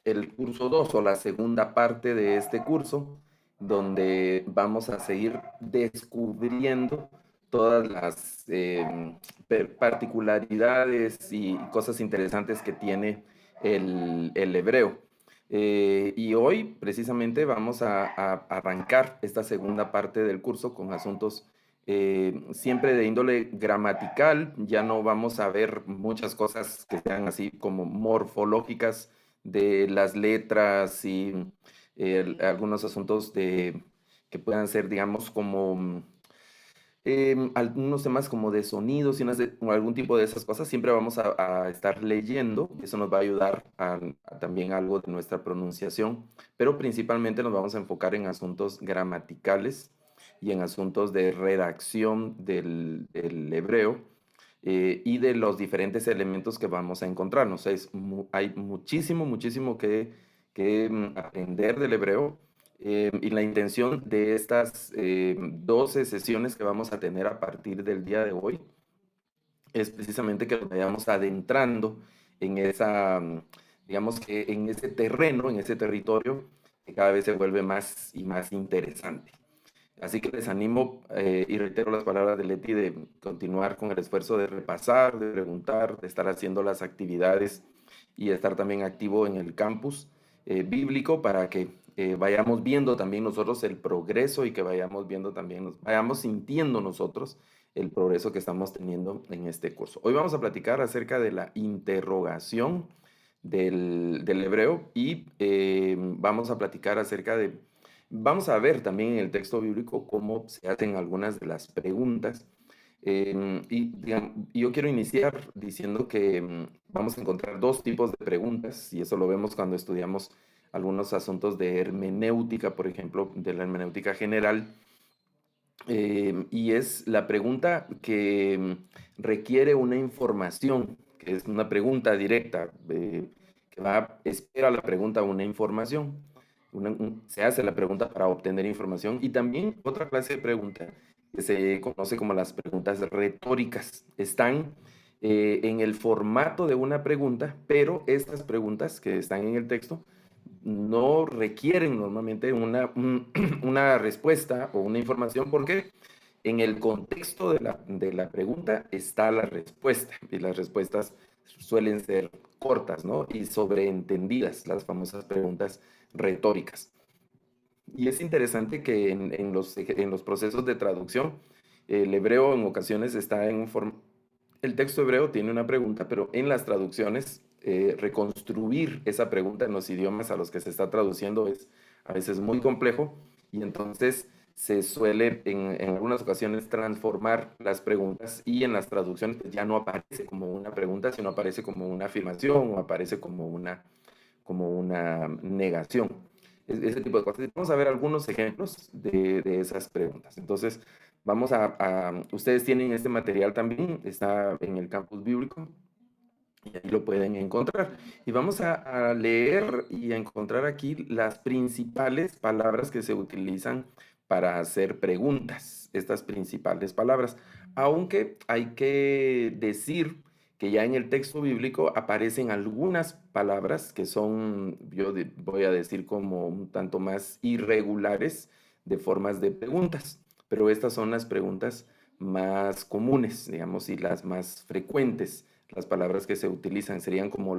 el curso 2 o la segunda parte de este curso, donde vamos a seguir descubriendo todas las particularidades y cosas interesantes que tiene el hebreo. Y hoy precisamente vamos a arrancar esta segunda parte del curso con asuntos siempre de índole gramatical. Ya no vamos a ver muchas cosas que sean así como morfológicas de las letras y algunos asuntos que puedan ser, digamos, como algunos temas como de sonidos y o algún tipo de esas cosas. Siempre vamos a estar leyendo, y eso nos va a ayudar a también algo de nuestra pronunciación, pero principalmente nos vamos a enfocar en asuntos gramaticales y en asuntos de redacción del hebreo, y de los diferentes elementos que vamos a encontrarnos. Hay muchísimo, muchísimo que aprender del hebreo, y la intención de estas 12 sesiones que vamos a tener a partir del día de hoy es precisamente que nos vayamos adentrando en digamos que en ese terreno, en ese territorio que cada vez se vuelve más y más interesante. Así que les animo, y reitero las palabras de Leti, de continuar con el esfuerzo de repasar, de preguntar, de estar haciendo las actividades y de estar también activo en el campus bíblico, para que vayamos viendo también nosotros el progreso, y que vayamos viendo también, vayamos sintiendo nosotros el progreso que estamos teniendo en este curso. Hoy vamos a platicar acerca de la interrogación del hebreo, y vamos a platicar acerca de. Vamos a ver también en el texto bíblico cómo se hacen algunas de las preguntas. Y yo quiero iniciar diciendo que vamos a encontrar dos tipos de preguntas, y eso lo vemos cuando estudiamos algunos asuntos de hermenéutica, por ejemplo, de la hermenéutica general. Y es la pregunta que requiere una información, que es una pregunta directa, espera la pregunta una información. Se hace la pregunta para obtener información. Y también otra clase de pregunta que se conoce como las preguntas retóricas. Están en el formato de una pregunta, pero estas preguntas que están en el texto no requieren normalmente una respuesta o una información, porque en el contexto de la pregunta está la respuesta, y las respuestas suelen ser cortas, ¿no? Y sobreentendidas, las famosas preguntas retóricas. Y es interesante que en los procesos de traducción, el hebreo en ocasiones está en un formato. El texto hebreo tiene una pregunta, pero en las traducciones, reconstruir esa pregunta en los idiomas a los que se está traduciendo es a veces muy complejo, y entonces se suele en algunas ocasiones transformar las preguntas, y en las traducciones pues, ya no aparece como una pregunta, sino aparece como una afirmación, o aparece como una negación. Ese tipo de cosas. Vamos a ver algunos ejemplos de esas preguntas. Entonces, ustedes tienen este material también, está en el campus bíblico, y ahí lo pueden encontrar. Y vamos a leer y a encontrar aquí las principales palabras que se utilizan para hacer preguntas, estas principales palabras. Aunque hay que decir que ya en el texto bíblico aparecen algunas palabras que son, voy a decir, como un tanto más irregulares de formas de preguntas, pero estas son las preguntas más comunes, digamos, y las más frecuentes. Las palabras que se utilizan serían como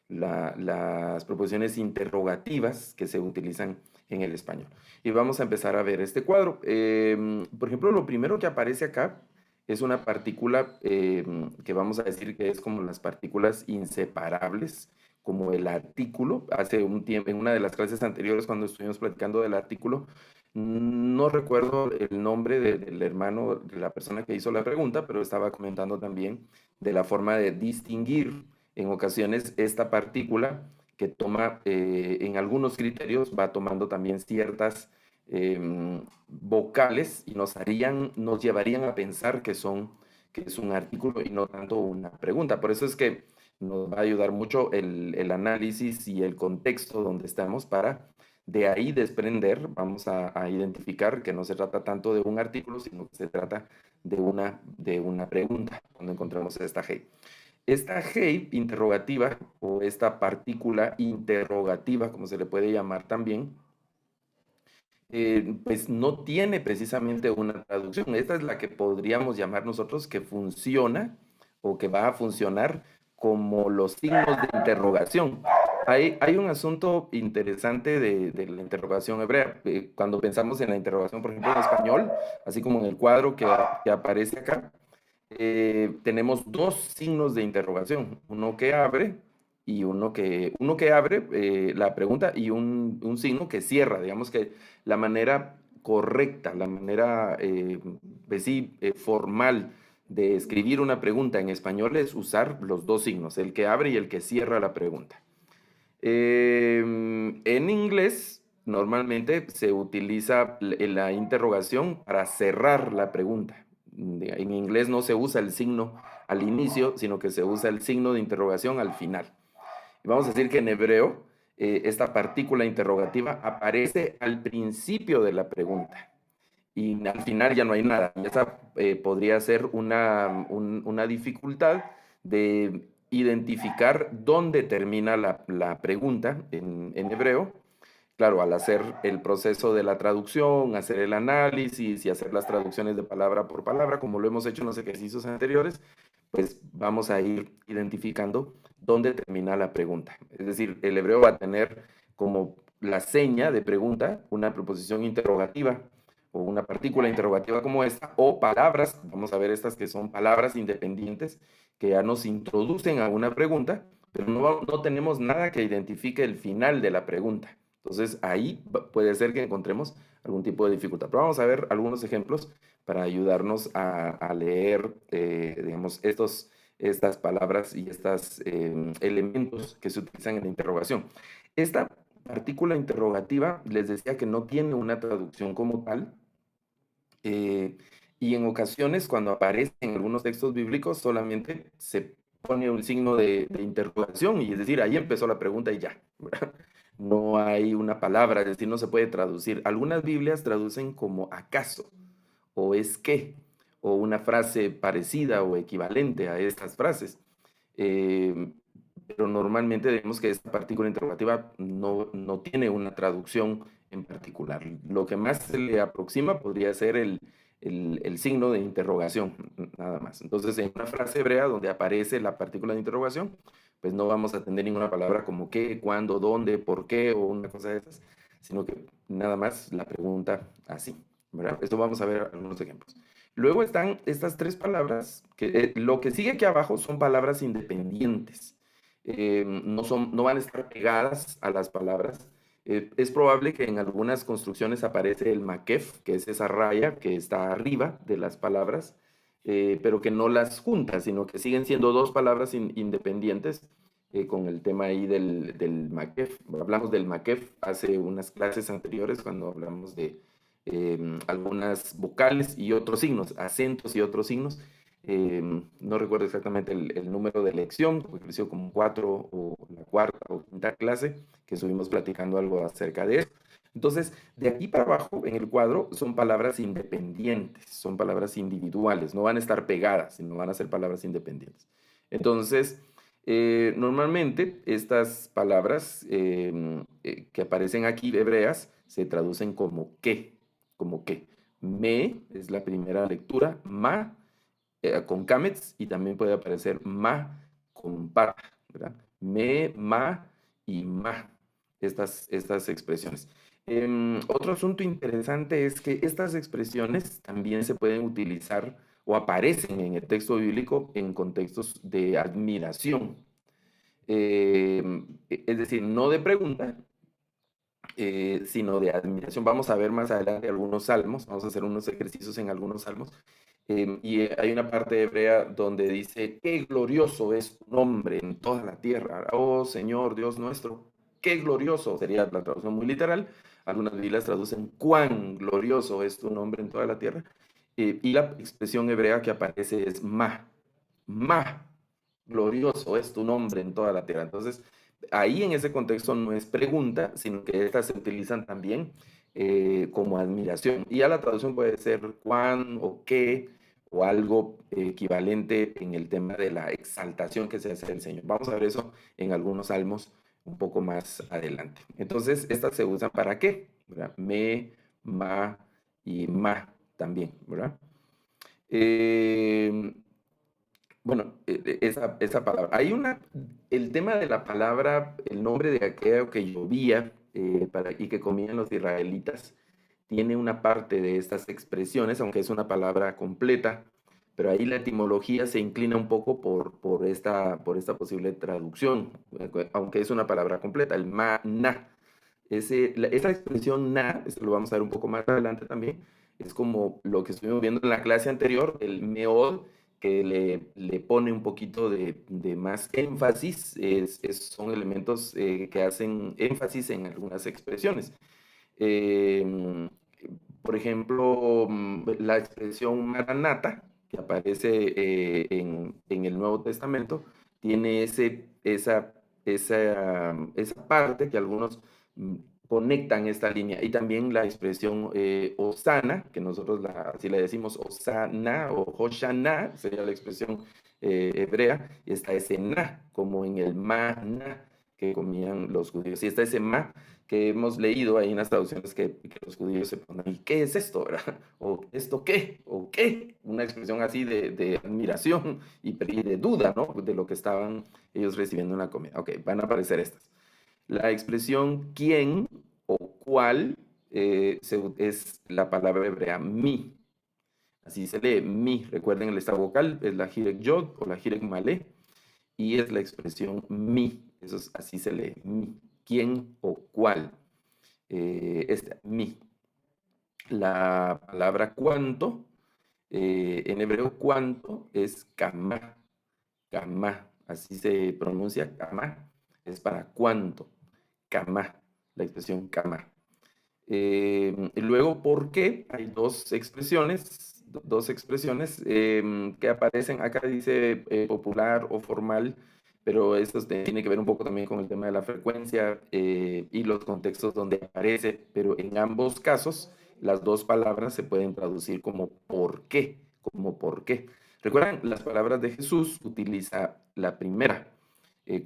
las proposiciones interrogativas que se utilizan en el español. Y vamos a empezar a ver este cuadro. Por ejemplo, lo primero que aparece acá es una partícula que vamos a decir que es como las partículas inseparables, como el artículo. Hace un tiempo, en una de las clases anteriores, cuando estuvimos platicando del artículo, no recuerdo el nombre del hermano, de la persona que hizo la pregunta, pero estaba comentando también de la forma de distinguir en ocasiones esta partícula, que toma, en algunos criterios, va tomando también ciertas vocales, y nos llevarían a pensar que es un artículo y no tanto una pregunta. Por eso es que nos va a ayudar mucho el análisis y el contexto donde estamos, para de ahí desprender, vamos a identificar que no se trata tanto de un artículo, sino que se trata de una pregunta cuando encontramos esta G. Esta hey interrogativa o esta partícula interrogativa, como se le puede llamar también, pues no tiene precisamente una traducción. Esta es la que podríamos llamar nosotros que funciona o que va a funcionar como los signos de interrogación. Hay un asunto interesante de la interrogación hebrea. Cuando pensamos en la interrogación, por ejemplo, en español, así como en el cuadro que aparece acá, tenemos dos signos de interrogación, uno que abre y uno que abre la pregunta y un signo que cierra. Digamos que la manera correcta, la manera pues sí, formal de escribir una pregunta en español es usar los dos signos, el que abre y el que cierra la pregunta. En inglés, normalmente se utiliza la interrogación para cerrar la pregunta. En inglés no se usa el signo al inicio, sino que se usa el signo de interrogación al final. Y vamos a decir que en hebreo, esta partícula interrogativa aparece al principio de la pregunta y al final ya no hay nada. Y esa podría ser una dificultad de identificar dónde termina la pregunta en hebreo. Claro, al hacer el proceso de la traducción, hacer el análisis y hacer las traducciones de palabra por palabra, como lo hemos hecho en los ejercicios anteriores, pues vamos a ir identificando dónde termina la pregunta. Es decir, el hebreo va a tener como la seña de pregunta una preposición interrogativa o una partícula interrogativa como esta, o palabras, vamos a ver estas que son palabras independientes que ya nos introducen a una pregunta, pero no tenemos nada que identifique el final de la pregunta. Entonces ahí puede ser que encontremos algún tipo de dificultad. Pero vamos a ver algunos ejemplos para ayudarnos a leer, digamos, estas palabras y estos elementos que se utilizan en la interrogación. Esta partícula interrogativa, les decía que no tiene una traducción como tal, y en ocasiones cuando aparece en algunos textos bíblicos solamente se pone un signo de interrogación y es decir, ahí empezó la pregunta y ya, ¿verdad? No hay una palabra, es decir, no se puede traducir. Algunas Biblias traducen como acaso o es que, o una frase parecida o equivalente a estas frases. Eh, pero normalmente vemos que esta partícula interrogativa no tiene una traducción en particular. Lo que más se le aproxima podría ser el signo de interrogación, nada más. Entonces, en una frase hebrea donde aparece la partícula de interrogación, pues no vamos a tener ninguna palabra como qué, cuándo, dónde, por qué o una cosa de esas, sino que nada más la pregunta así, ¿verdad? Esto vamos a ver algunos ejemplos. Luego están estas tres palabras, que lo que sigue aquí abajo son palabras independientes. No van a estar pegadas a las palabras. Es probable que en algunas construcciones aparece el maquef, que es esa raya que está arriba de las palabras, pero que no las junta, sino que siguen siendo dos palabras independientes, con el tema ahí del maquef. Hablamos del maquef hace unas clases anteriores cuando hablamos de algunas vocales y otros signos, acentos y otros signos. No recuerdo exactamente el número de lección, porque creció como 4 o la cuarta o quinta clase, que estuvimos platicando algo acerca de eso. Entonces, de aquí para abajo en el cuadro son palabras independientes, son palabras individuales, no van a estar pegadas, sino van a ser palabras independientes. Entonces, normalmente estas palabras que aparecen aquí hebreas se traducen como que. Me es la primera lectura, ma con kamets y también puede aparecer ma con pa, ¿verdad? Me, ma y ma, estas expresiones. Otro asunto interesante es que estas expresiones también se pueden utilizar o aparecen en el texto bíblico en contextos de admiración. Es decir, no de pregunta, sino de admiración. Vamos a ver más adelante algunos salmos, vamos a hacer unos ejercicios en algunos salmos, y hay una parte hebrea donde dice, qué glorioso es tu nombre en toda la tierra, oh Señor Dios nuestro, qué glorioso, sería la traducción muy literal, algunas Biblias traducen, cuán glorioso es tu nombre en toda la tierra, y la expresión hebrea que aparece es ma, glorioso es tu nombre en toda la tierra. Entonces, ahí en ese contexto no es pregunta, sino que estas se utilizan también como admiración. Y ya la traducción puede ser cuán o qué o algo equivalente en el tema de la exaltación que se hace del Señor. Vamos a ver eso en algunos salmos un poco más adelante. Entonces, estas se usan ¿para qué? ¿Verdad? Me, ma y ma también, ¿verdad? Eh, bueno, esa palabra. El tema de la palabra, el nombre de aquello que llovía y que comían los israelitas, tiene una parte de estas expresiones, aunque es una palabra completa, pero ahí la etimología se inclina un poco por esta posible traducción, aunque es una palabra completa, el ma-na. Esa expresión na, esto lo vamos a ver un poco más adelante también, es como lo que estuvimos viendo en la clase anterior, el meod, que le pone un poquito de más énfasis, son elementos que hacen énfasis en algunas expresiones. Eh, por ejemplo, la expresión maranata, que aparece en el Nuevo Testamento, tiene esa parte que algunos mm, conectan esta línea. Y también la expresión Osana, que nosotros así le decimos Osana o Hoshana, sería la expresión hebrea, y está ese na, como en el maná que comían los judíos. Y está ese ma que hemos leído ahí en las traducciones que los judíos se ponen, ¿y qué es esto? ¿Verdad? ¿O esto qué? ¿O qué? Una expresión así de admiración y de duda, ¿no? De lo que estaban ellos recibiendo en la comida. Ok, van a aparecer estas. La expresión quién o cuál es la palabra hebrea mi. Así se lee mi. Recuerden, esta vocal es la jirek yod o la jirek malé y es la expresión mi. Así se lee mi. ¿Quién o cuál? Mi. La palabra cuánto, en hebreo cuánto es kama. Kama, así se pronuncia kama, es para cuánto. Kama, la expresión kama. Y luego, ¿por qué? Hay dos expresiones que aparecen. Acá dice popular o formal, pero esto tiene que ver un poco también con el tema de la frecuencia y los contextos donde aparece, pero en ambos casos las dos palabras se pueden traducir como por qué, como por qué. ¿Recuerdan? Las palabras de Jesús utiliza la primera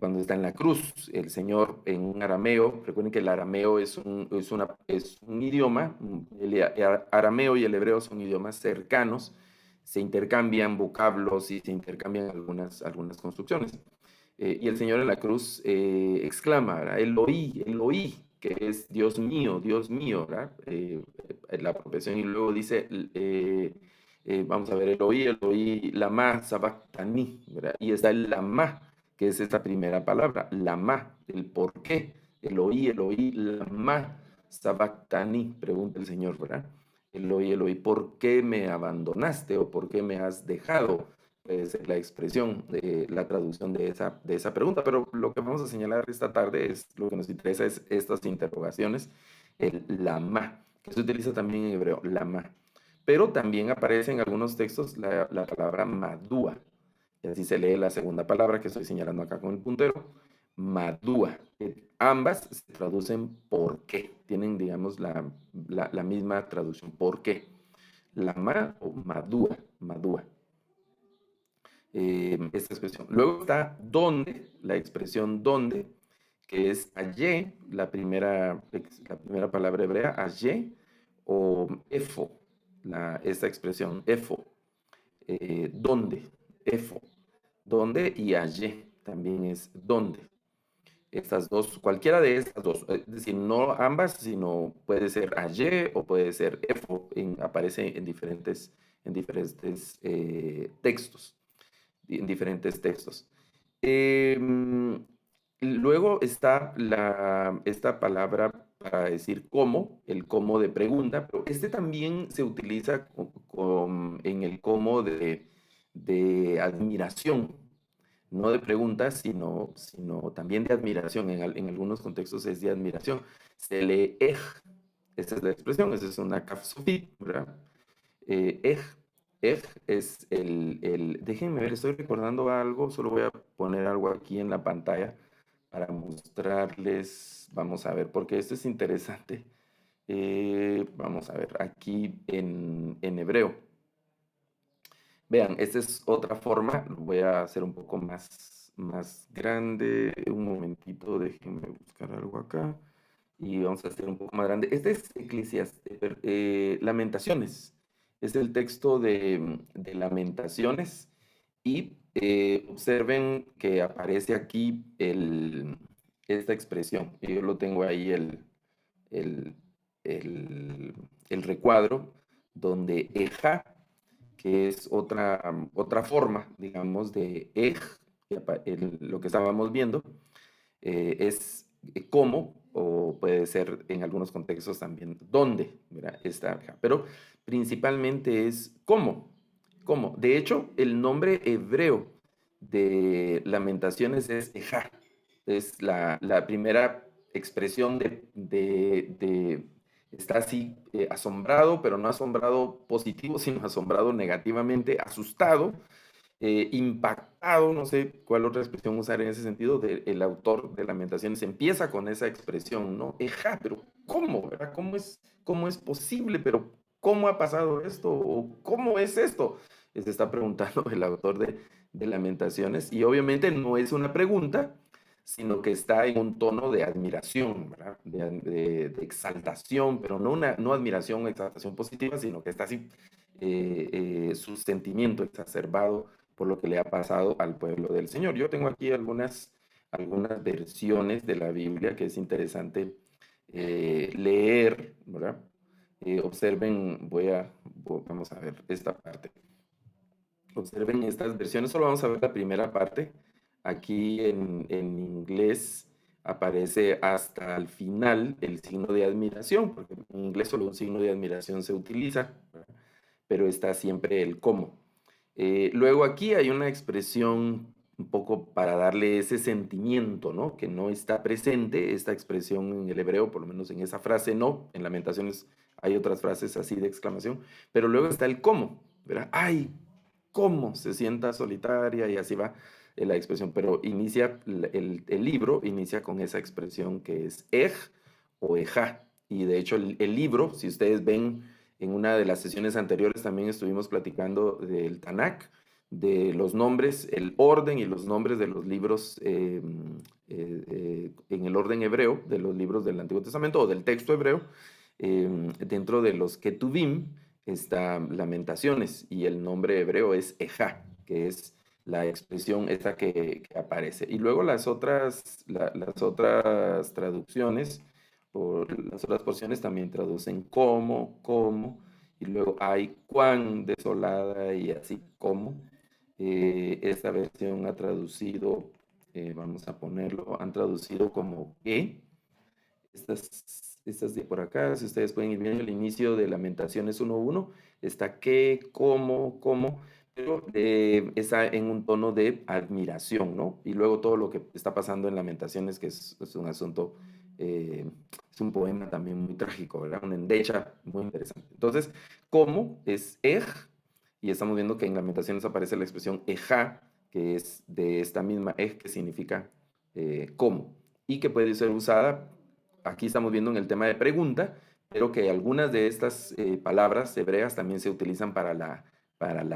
cuando está en la cruz, el Señor en un arameo. Recuerden que el arameo es un idioma, el arameo y el hebreo son idiomas cercanos, se intercambian vocablos y se intercambian algunas construcciones. Y el Señor en la cruz exclama, ¿verdad? Eloí, Eloí, que es Dios mío, ¿verdad? La profesión, y luego dice, vamos a ver, Eloí, Eloí, lama sabactani, ¿verdad? Y está el lama, que es esta primera palabra, lama, el por qué, Eloí, lama sabactani, pregunta el Señor, ¿verdad? Eloí, ¿por qué me abandonaste o por qué me has dejado? Es la expresión, la traducción de esa pregunta, pero lo que vamos a señalar esta tarde lo que nos interesa es estas interrogaciones, el lama, que se utiliza también en hebreo, lama, pero también aparece en algunos textos la palabra madúa, y así se lee la segunda palabra que estoy señalando acá con el puntero, madúa. Ambas se traducen por qué, tienen, digamos, la misma traducción, por qué, lama o madúa, madúa. Esta expresión. Luego está dónde, la expresión dónde, que es allé, la primera palabra hebrea, allé, o efo, esta expresión, efo, dónde, efo, dónde y allé también es dónde. Estas dos, cualquiera de estas dos, es decir, no ambas, sino puede ser allé o puede ser efo, aparece en diferentes textos, en diferentes textos. Luego está esta palabra para decir cómo, el cómo de pregunta, pero este también se utiliza en el cómo de admiración, no de preguntas, sino también de admiración. En algunos contextos es de admiración. Se lee esta es la expresión, esa es una kaf sofit, ¿verdad? Ej, es déjenme ver, estoy recordando algo, solo voy a poner algo aquí en la pantalla para mostrarles, vamos a ver, porque esto es interesante. Vamos a ver, aquí en hebreo. Vean, esta es otra forma, lo voy a hacer un poco más grande. Un momentito, déjenme buscar algo acá. Y vamos a hacer un poco más grande. Este es Lamentaciones. Es el texto de Lamentaciones. Y observen que aparece aquí esta expresión. Yo lo tengo ahí, el, el, el recuadro, donde eja, que es otra forma, digamos, de ej, lo que estábamos viendo, es cómo, o puede ser en algunos contextos también dónde, ¿verdad? Está acá. Pero principalmente es cómo. ¿Cómo? De hecho, el nombre hebreo de Lamentaciones es Ejá. Es la primera expresión está así asombrado, pero no asombrado positivo, sino asombrado negativamente, asustado, impactado, no sé cuál otra expresión usar en ese sentido, el autor de Lamentaciones empieza con esa expresión, ¿no? Ejá, pero ¿cómo? ¿Verdad? Cómo es posible? ¿Pero cómo ha pasado esto? ¿O cómo es esto? Se está preguntando el autor de Lamentaciones, y obviamente no es una pregunta, sino que está en un tono de admiración, ¿verdad? De exaltación, pero no admiración o exaltación positiva, sino que está así, su sentimiento exacerbado por lo que le ha pasado al pueblo del Señor. Yo tengo aquí algunas versiones de la Biblia que es interesante leer, ¿verdad? Observen, vamos a ver esta parte. Observen estas versiones, solo vamos a ver la primera parte. Aquí en inglés aparece hasta el final el signo de admiración, porque en inglés solo un signo de admiración se utiliza, ¿verdad? Pero está siempre el cómo. Luego aquí hay una expresión un poco para darle ese sentimiento, ¿no? Que no está presente, esta expresión en el hebreo, por lo menos en esa frase no, en Lamentaciones hay otras frases así de exclamación, pero luego está el cómo, ¿verdad? ¡Ay! ¿Cómo se sienta solitaria? Y así va la expresión, pero inicia, el libro inicia con esa expresión que es ej o eja, y de hecho el libro, si ustedes ven en una de las sesiones anteriores también estuvimos platicando del Tanakh, de los nombres, el orden y los nombres de los libros en el orden hebreo, de los libros del Antiguo Testamento o del texto hebreo. Dentro de los Ketuvim está Lamentaciones y el nombre hebreo es Ejá, que es la expresión esta que aparece. Y luego las otras traducciones o las otras porciones también traducen como, y luego hay cuán desolada y así como. Esta versión ha traducido, vamos a ponerlo, han traducido como que. Estas de por acá, si ustedes pueden ir viendo el inicio de Lamentaciones 1.1, está que, cómo, pero está en un tono de admiración, ¿no? Y luego todo lo que está pasando en Lamentaciones, que es un asunto, eh, es un poema también muy trágico, ¿verdad? Una endecha muy interesante. Entonces, cómo es ej, y estamos viendo que en Lamentaciones aparece la expresión ejá, que es de esta misma ej, que significa cómo, y que puede ser usada, aquí estamos viendo en el tema de pregunta, pero que algunas de estas palabras hebreas también se utilizan para la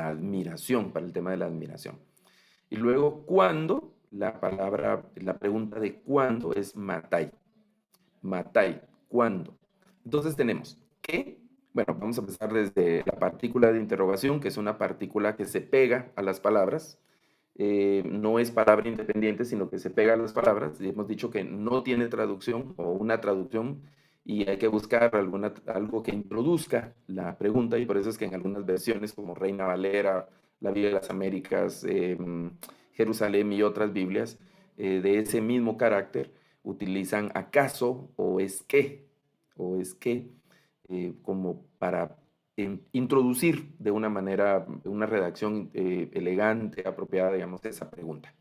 admiración, para el tema de la admiración. Y luego, ¿cuándo? La pregunta de cuándo es matai. Matai, ¿cuándo? Entonces tenemos que, bueno, vamos a empezar desde la partícula de interrogación, que es una partícula que se pega a las palabras. No es palabra independiente, sino que se pega a las palabras. Y hemos dicho que no tiene traducción o una traducción, y hay que buscar algo que introduzca la pregunta, y por eso es que en algunas versiones como Reina Valera, la Biblia de las Américas, Jerusalén y otras Biblias de ese mismo carácter utilizan acaso o es que, como para introducir de una manera, una redacción elegante, apropiada, digamos, esa pregunta.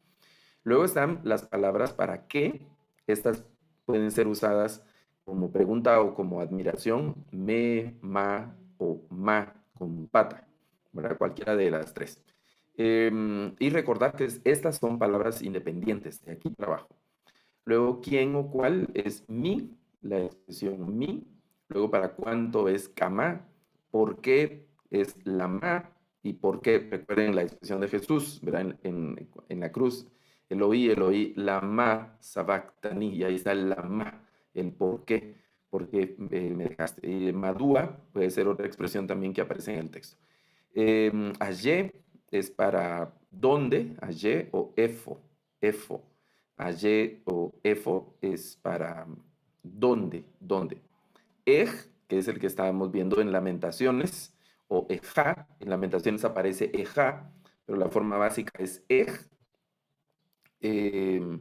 Luego están las palabras para qué. Estas pueden ser usadas como pregunta o como admiración, ma o ma con pata, ¿verdad? Cualquiera de las tres. Y recordar que estas son palabras independientes, de aquí para abajo. Luego, quién o cuál es mi, la expresión mi. Luego, para cuánto es kama, por qué es la ma, ¿Y por qué? Recuerden la expresión de Jesús, ¿verdad? En la cruz, Eloí, Eloí, lama sabactani, y ahí está el lama, el por qué, porque me dejaste. Y madúa puede ser otra expresión también que aparece en el texto. Allé es para dónde, allé o efo, efo. Allé o efo es para dónde, dónde. Ej, que es el que estábamos viendo en Lamentaciones, o Ejá, en Lamentaciones aparece Ejá, pero la forma básica es Ej, eh,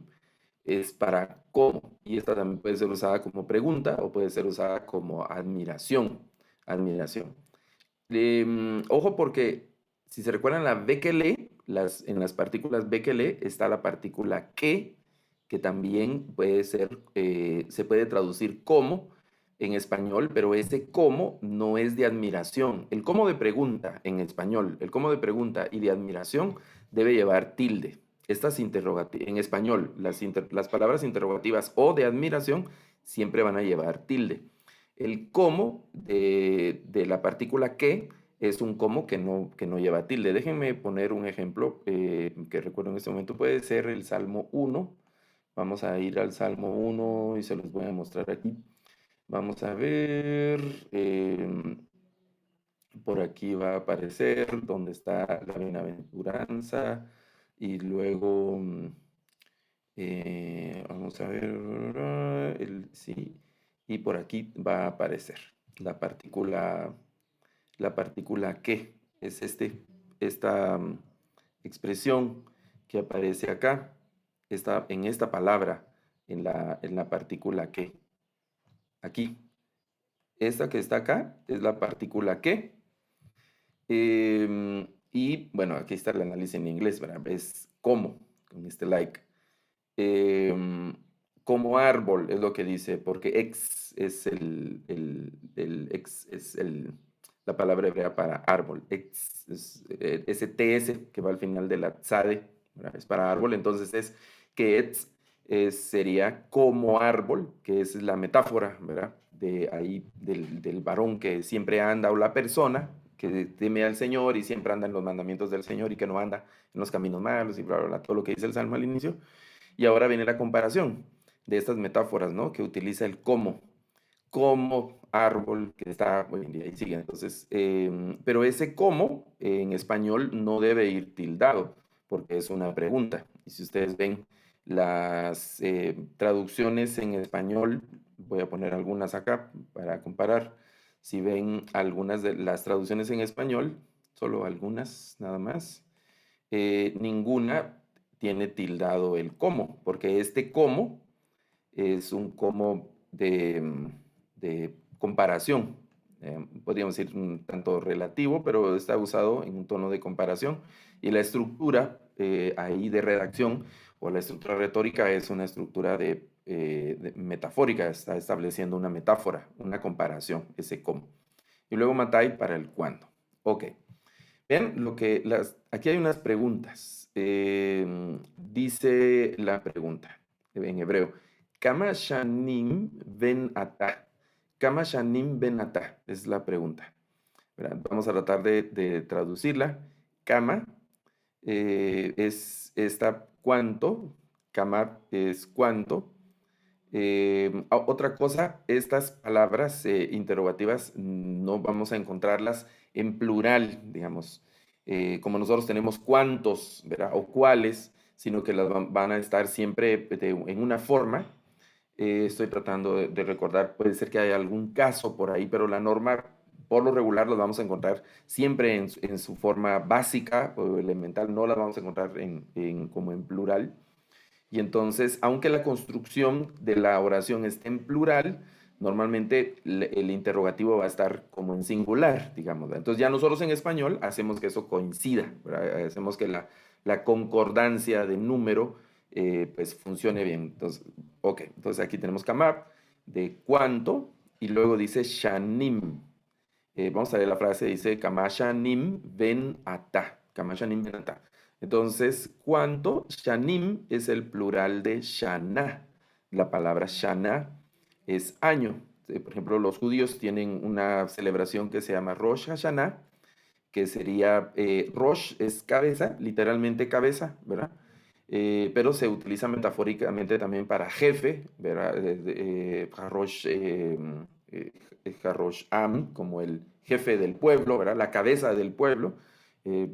es para cómo, y esta también puede ser usada como pregunta o puede ser usada como admiración, admiración. Ojo porque si se recuerdan la bekele, en las partículas bekele está la partícula que también puede ser, se puede traducir como en español, pero ese como no es de admiración. El como de pregunta en español, el como de pregunta y de admiración debe llevar tilde. Estas en español, las palabras interrogativas o de admiración siempre van a llevar tilde. El como de la partícula que es un como que no lleva tilde. Déjenme poner un ejemplo que recuerdo en este momento. Puede ser el Salmo 1. Vamos a ir al Salmo 1 y se los voy a mostrar aquí. Vamos a ver. Por aquí va a aparecer donde está la bienaventuranza. Y luego, vamos a ver, sí, y por aquí va a aparecer la partícula que es esta expresión que aparece acá, en esta palabra, en la partícula que. Aquí, esta que está acá es la partícula que. Y bueno, aquí está el análisis en inglés, ¿verdad? Es como, con este like. Em, Como árbol es lo que dice, porque ex es la palabra hebrea para árbol. Ex es ese ts que va al final de la tzade, ¿verdad? Es para árbol, entonces es que ex sería como árbol, que es la metáfora, ¿verdad? De ahí, del varón que siempre anda, o la persona que teme al Señor y siempre anda en los mandamientos del Señor y que no anda en los caminos malos y bla, bla, bla, todo lo que dice el Salmo al inicio. Y ahora viene la comparación de estas metáforas, ¿no? Que utiliza el como árbol que está hoy en día y sigue. Entonces, pero ese como en español no debe ir tildado porque es una pregunta. Y si ustedes ven las traducciones en español, voy a poner algunas acá para comparar. Si ven algunas de las traducciones en español, solo algunas nada más, ninguna tiene tildado el como, porque este como es un como de comparación. Podríamos decir un tanto relativo, pero está usado en un tono de comparación. Y la estructura ahí de redacción o la estructura retórica es una estructura metafórica, está estableciendo una metáfora, una comparación, ese como. Y luego matai para el cuándo. Ok. Vean aquí hay unas preguntas. Dice la pregunta en hebreo. Kama shanim ben ata. Kama shanim ben ata es la pregunta. ¿Verdad? Vamos a tratar de traducirla. Kama es esta cuánto. Kama es cuánto. Otra cosa, estas palabras interrogativas no vamos a encontrarlas en plural, digamos, como nosotros tenemos cuántos, ¿verdad? O cuáles, sino que las van a estar siempre en una forma. Estoy tratando de recordar, puede ser que haya algún caso por ahí, pero la norma, por lo regular, las vamos a encontrar siempre en su forma básica o elemental, no las vamos a encontrar como en plural. Y entonces, aunque la construcción de la oración esté en plural, normalmente el interrogativo va a estar como en singular, digamos. Entonces ya nosotros en español hacemos que eso coincida, ¿verdad? Hacemos que la concordancia de número pues funcione bien. Entonces, ok, entonces aquí tenemos kamab de cuánto y luego dice shanim. Vamos a ver la frase, dice kamashanim ben ata. Kamashanim ben ata. Entonces, ¿cuánto? Shanim es el plural de Shana. La palabra Shana es año. Por ejemplo, los judíos tienen una celebración que se llama Rosh Hashanah, que sería Rosh es cabeza, literalmente cabeza, ¿verdad? Pero se utiliza metafóricamente también para jefe, ¿verdad? Harosh, Harosh Am, como el jefe del pueblo, ¿verdad? La cabeza del pueblo, eh,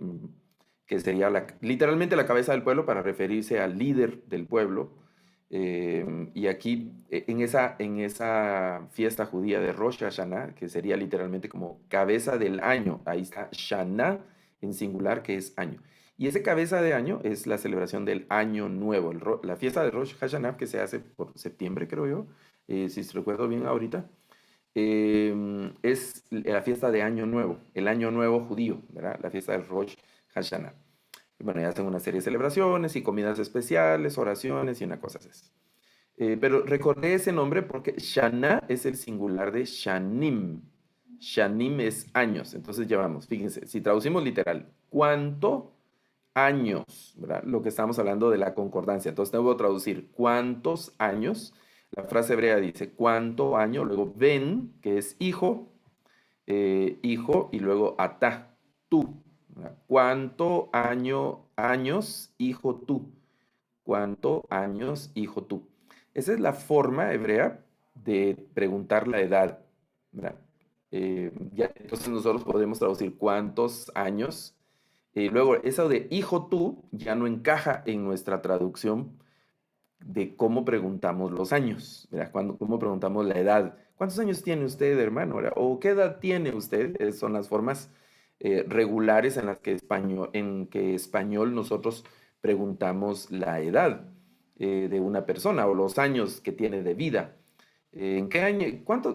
que sería literalmente la cabeza del pueblo para referirse al líder del pueblo. Y aquí, en esa fiesta judía de Rosh Hashanah, que sería literalmente como cabeza del año, ahí está Shana en singular, que es año. Y ese cabeza de año es la celebración del Año Nuevo, la fiesta de Rosh Hashanah que se hace por septiembre, creo yo, si recuerdo bien ahorita, es la fiesta de Año Nuevo, el Año Nuevo judío, ¿verdad? La fiesta del Rosh Hashanah. Y bueno, ya hacen una serie de celebraciones y comidas especiales, oraciones y una cosa así. Pero recordé ese nombre porque Shana es el singular de Shanim. Shanim es años. Entonces ya vamos, fíjense, si traducimos literal, ¿cuánto años? ¿Verdad? Lo que estamos hablando de la concordancia. Entonces tengo que traducir cuántos años. La frase hebrea dice cuánto año, luego ven, que es hijo, hijo, y luego atá, tú. ¿Verdad? ¿Cuánto años, hijo tú? ¿Cuánto años, hijo tú? Esa es la forma hebrea de preguntar la edad, ¿verdad? Ya, entonces nosotros podemos traducir cuántos años. Luego, eso de hijo tú ya no encaja en nuestra traducción de cómo preguntamos los años, ¿verdad? Cómo preguntamos la edad. ¿Cuántos años tiene usted, hermano? ¿Verdad? ¿O qué edad tiene usted? Son las formas regulares en las que español nosotros preguntamos la edad de una persona o los años que tiene de vida. ¿En qué año?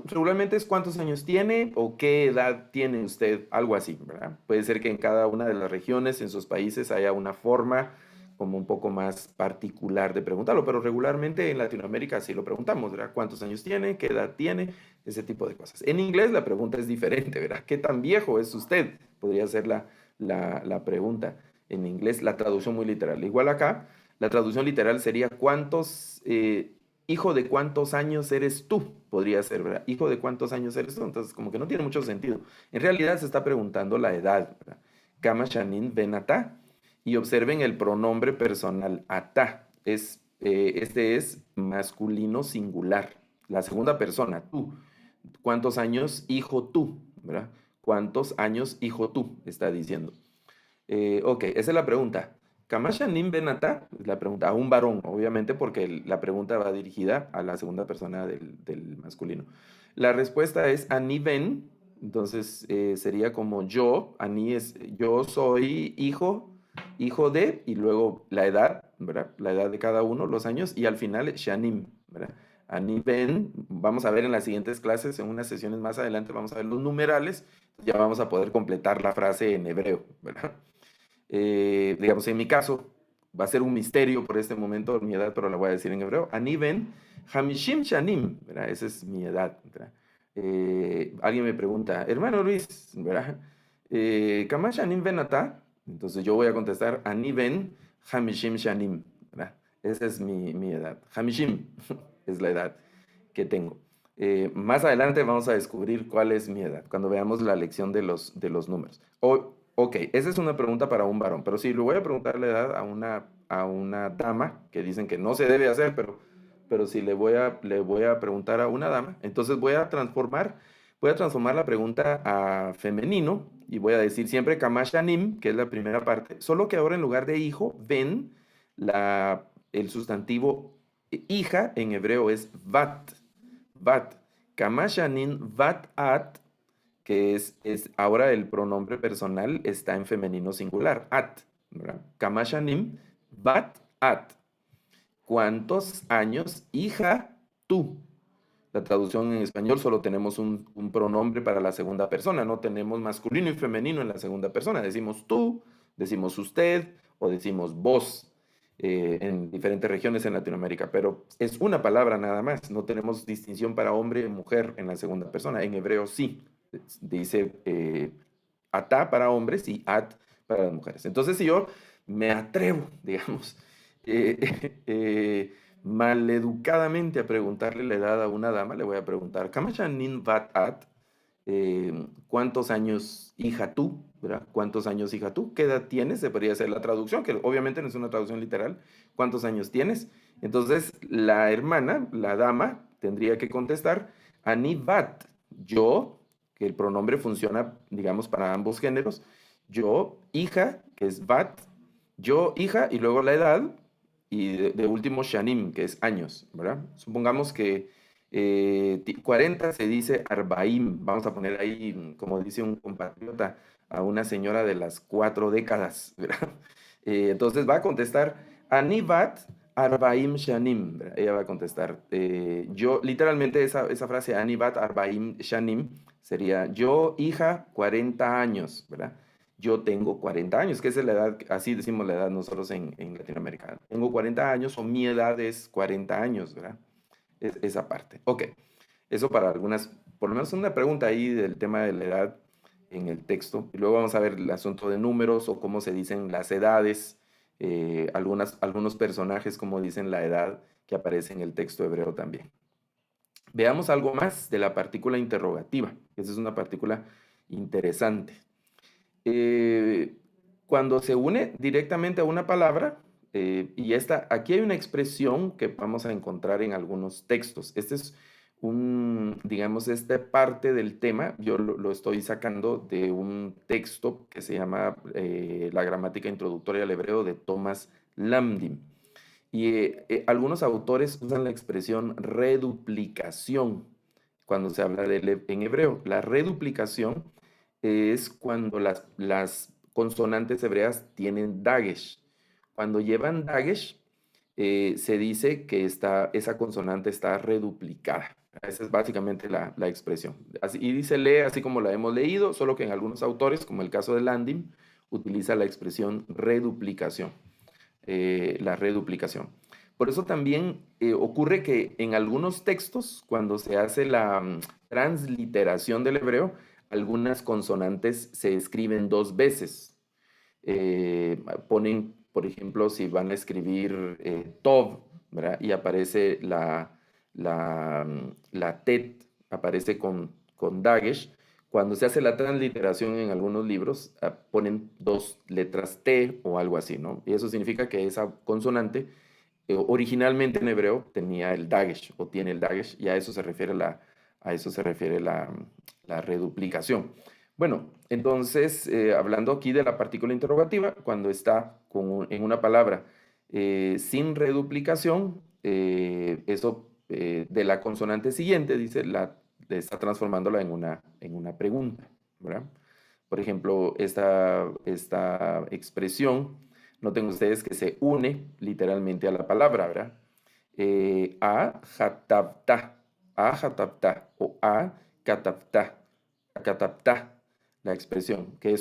Regularmente es cuántos años tiene o qué edad tiene usted, algo así, ¿verdad? Puede ser que en cada una de las regiones, en sus países, haya una forma como un poco más particular de preguntarlo, pero regularmente en Latinoamérica sí lo preguntamos, ¿verdad? ¿Cuántos años tiene? ¿Qué edad tiene? Ese tipo de cosas. En inglés la pregunta es diferente, ¿verdad? ¿Qué tan viejo es usted? Podría ser la pregunta. En inglés, la traducción muy literal. Igual acá, la traducción literal sería hijo de cuántos años eres tú, podría ser, ¿verdad? Hijo de cuántos años eres tú, entonces como que no tiene mucho sentido. En realidad se está preguntando la edad, ¿verdad? Kama Shanin Ben Atá. Y observen el pronombre personal atá. Este es masculino singular. La segunda persona, tú. ¿Cuántos años, hijo tú? ¿Verdad? ¿Cuántos años, hijo tú? Está diciendo. Ok, esa es la pregunta. ¿Kamashanim benata? Es la pregunta a un varón, obviamente, porque la pregunta va dirigida a la segunda persona del masculino. La respuesta es ani ben, entonces sería como yo, ani es yo soy hijo de, y luego la edad, ¿verdad? La edad de cada uno, los años, y al final shanim, ¿verdad? Ani ben, vamos a ver en las siguientes clases, en unas sesiones más adelante, vamos a ver los numerales, ya vamos a poder completar la frase en hebreo, ¿verdad? Digamos, en mi caso, va a ser un misterio por este momento mi edad, pero la voy a decir en hebreo. Ani ben Hamishim Shanim, ¿verdad? Esa es mi edad, ¿verdad? Alguien me pregunta, hermano Luis, ¿verdad? ¿Kama Shanim ben ata? Entonces yo voy a contestar, Ani ben Hamishim Shanim, ¿verdad? Esa es mi edad. Hamishim es la edad que tengo. Más adelante vamos a descubrir cuál es mi edad, cuando veamos la lección de los números. Ok, esa es una pregunta para un varón, pero si le voy a preguntar la edad a una dama, que dicen que no se debe hacer, pero si le voy a preguntar a una dama, entonces voy a transformar la pregunta a femenino y voy a decir siempre Kamashanim, que es la primera parte, solo que ahora en lugar de hijo, ven el sustantivo hija en hebreo es vat. Vat. Kamashanin vat at, que es ahora el pronombre personal está en femenino singular, at, ¿verdad? Kamashanim vat at. ¿Cuántos años, hija, tú? La traducción en español solo tenemos un pronombre para la segunda persona, no tenemos masculino y femenino en la segunda persona. Decimos tú, decimos usted o decimos vos en diferentes regiones en Latinoamérica, pero es una palabra nada más, no tenemos distinción para hombre y mujer en la segunda persona. En hebreo sí, dice atá para hombres y at para las mujeres. Entonces si yo me atrevo, digamos, maleducadamente a preguntarle la edad a una dama, le voy a preguntar, "Kama shanin vat at?" ¿Cuántos años, hija tú? ¿Verdad? ¿Cuántos años, hija tú? ¿Qué edad tienes? Se podría hacer la traducción, que obviamente no es una traducción literal. ¿Cuántos años tienes? Entonces, la hermana, la dama, tendría que contestar, Ani bat, yo, que el pronombre funciona, digamos, para ambos géneros, yo, hija, que es bat, yo, hija, y luego la edad, y de último, shanim, que es años, ¿verdad? Supongamos que 40 se dice arbaim, vamos a poner ahí, como dice un compatriota, a una señora de las 4 décadas, ¿verdad? Entonces va a contestar, Anibat arbaim shanim, ¿verdad? Ella va a contestar, yo, literalmente esa frase, Anibat arbaim shanim, sería, yo, hija, 40 años, ¿verdad? Yo tengo 40 años, que esa es la edad, así decimos la edad nosotros en Latinoamérica. Tengo 40 años o mi edad es 40 años, ¿verdad? Esa parte. Ok, eso para algunas, por lo menos una pregunta ahí del tema de la edad en el texto. Y luego vamos a ver el asunto de números o cómo se dicen las edades, algunos personajes, como dicen la edad que aparece en el texto hebreo también. Veamos algo más de la partícula interrogativa. Esa es una partícula interesante. Cuando se une directamente a una palabra, y aquí hay una expresión que vamos a encontrar en algunos textos. Este es digamos, esta parte del tema, yo lo estoy sacando de un texto que se llama La gramática introductoria al hebreo de Thomas Lamdim. Y algunos autores usan la expresión reduplicación cuando se habla en hebreo. La reduplicación es cuando las consonantes hebreas tienen dagesh. Cuando llevan dagesh, se dice que esa consonante está reduplicada. Esa es básicamente la expresión. Y dice lee así como la hemos leído, solo que en algunos autores, como el caso de Landim, utiliza la expresión reduplicación, la reduplicación. Por eso también ocurre que en algunos textos, cuando se hace la transliteración del hebreo, algunas consonantes se escriben 2 veces. Ponen, por ejemplo, si van a escribir Tov, ¿verdad? Y aparece la tet, aparece con Dagesh. Cuando se hace la transliteración en algunos libros, ponen 2 letras T o algo así, ¿no? Y eso significa que esa consonante originalmente en hebreo tenía el Dagesh o tiene el Dagesh, y a eso se refiere la reduplicación. Bueno, entonces, hablando aquí de la partícula interrogativa, cuando está en una palabra sin reduplicación, eso de la consonante siguiente, dice, está transformándola en una pregunta, ¿verdad? Por ejemplo, esta expresión, noten ustedes que se une literalmente a la palabra, ¿verdad? A hatapta o a katapta, la expresión, que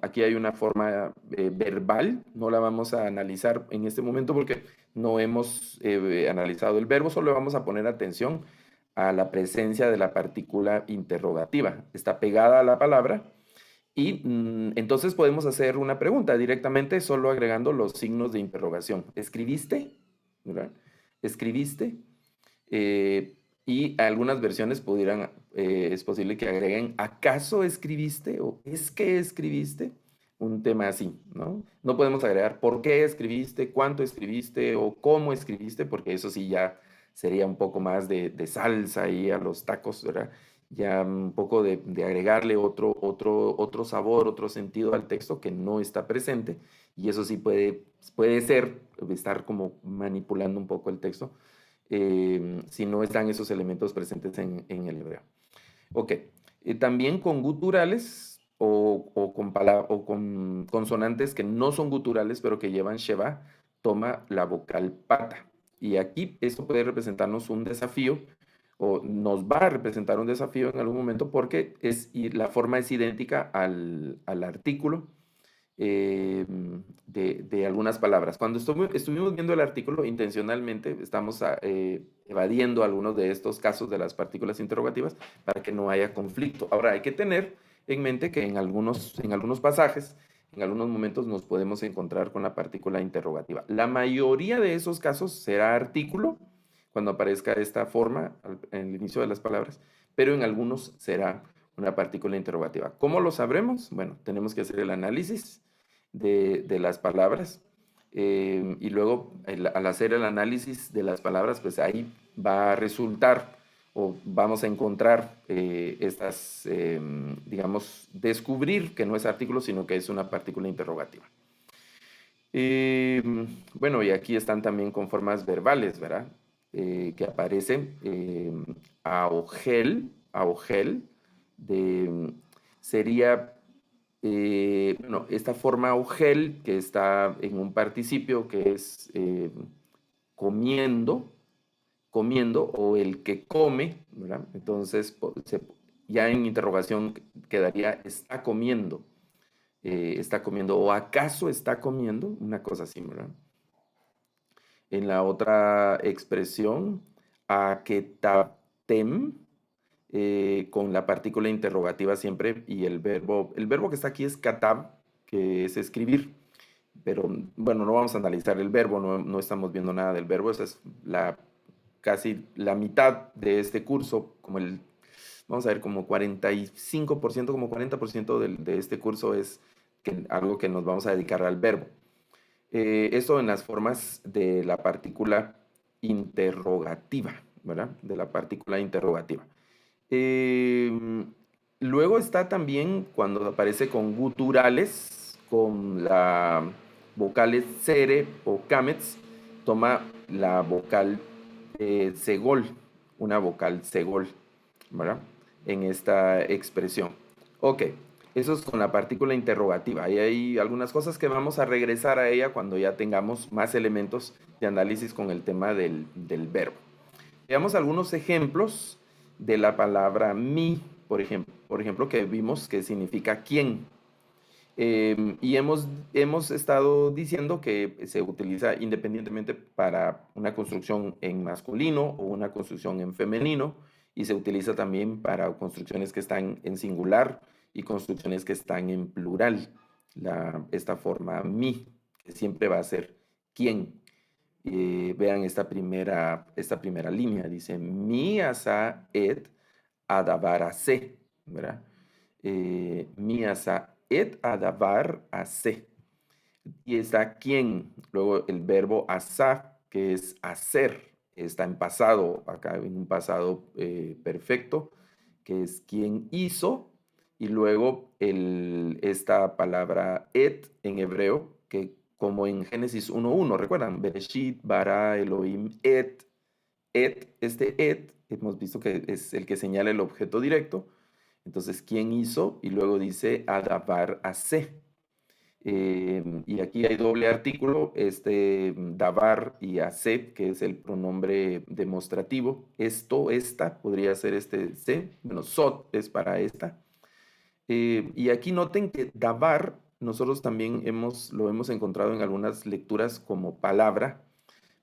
aquí hay una forma verbal, no la vamos a analizar en este momento porque no hemos analizado el verbo, solo vamos a poner atención a la presencia de la partícula interrogativa. Está pegada a la palabra y entonces podemos hacer una pregunta directamente solo agregando los signos de interrogación. ¿Escribiste? ¿Verdad? ¿Escribiste? Y algunas versiones es posible que agreguen ¿acaso escribiste? O ¿es que escribiste? Un tema así, ¿no? No podemos agregar ¿por qué escribiste? ¿Cuánto escribiste? O ¿cómo escribiste? Porque eso sí ya sería un poco más de salsa ahí a los tacos, ¿verdad? Ya un poco de agregarle otro sabor, otro sentido al texto que no está presente. Y eso sí puede ser estar como manipulando un poco el texto si no están esos elementos presentes en el hebreo. Ok, también con guturales o con consonantes que no son guturales, pero que llevan sheva, toma la vocal pata. Y aquí esto puede representarnos un desafío, o nos va a representar un desafío en algún momento, porque la forma es idéntica al artículo de algunas palabras. Cuando estuvimos viendo el artículo, intencionalmente estamos evadiendo algunos de estos casos de las partículas interrogativas para que no haya conflicto. Ahora, hay que tener en mente que en algunos pasajes, en algunos momentos nos podemos encontrar con la partícula interrogativa. La mayoría de esos casos será artículo, cuando aparezca esta forma en el inicio de las palabras, pero en algunos será una partícula interrogativa. ¿Cómo lo sabremos? Bueno, tenemos que hacer el análisis de las palabras y luego al hacer el análisis de las palabras, pues ahí va a resultar o vamos a encontrar digamos, descubrir que no es artículo, sino que es una partícula interrogativa. Bueno, y aquí están también con formas verbales, ¿verdad? Que aparecen aogel, sería, bueno, esta forma aogel que está en un participio que es comiendo, o el que come, ¿verdad? Entonces, ya en interrogación quedaría está comiendo, o acaso está comiendo, una cosa así, ¿verdad? En la otra expresión, aketatem, con la partícula interrogativa siempre, y el verbo que está aquí es katab, que es escribir, pero bueno, no vamos a analizar el verbo, no estamos viendo nada del verbo, esa es casi la mitad de este curso, vamos a ver, como 45%, como 40% de este curso es algo que nos vamos a dedicar al verbo. Esto en las formas de la partícula interrogativa, ¿verdad? De la partícula interrogativa. Luego está también cuando aparece con guturales, con la vocales cere o camets, toma la vocal segol, una vocal segol, ¿verdad? En esta expresión. Ok, eso es con la partícula interrogativa. Y hay algunas cosas que vamos a regresar a ella cuando ya tengamos más elementos de análisis con el tema del verbo. Veamos algunos ejemplos de la palabra mi, por ejemplo, que vimos que significa quién. Y hemos estado diciendo que se utiliza independientemente para una construcción en masculino o una construcción en femenino, y se utiliza también para construcciones que están en singular y construcciones que están en plural. Esta forma mi, que siempre va a ser quién. Vean esta primera línea, dice mi asa et adavar ase, ¿verdad? Mi asa et adavar ase. Y está quién, luego el verbo asa, que es hacer, está en pasado, acá en un pasado perfecto, que es quien hizo, y luego esta palabra et en hebreo, que como en Génesis 1:1, ¿recuerdan? Bereshit, bara, Elohim, este et, hemos visto que es el que señala el objeto directo, entonces, ¿quién hizo? Y luego dice adavar ase. Y aquí hay doble artículo, davar y ase, que es el pronombre demostrativo. Esto, esta, podría ser se, bueno, sot es para esta. Y aquí noten que davar, nosotros también lo hemos encontrado en algunas lecturas como palabra,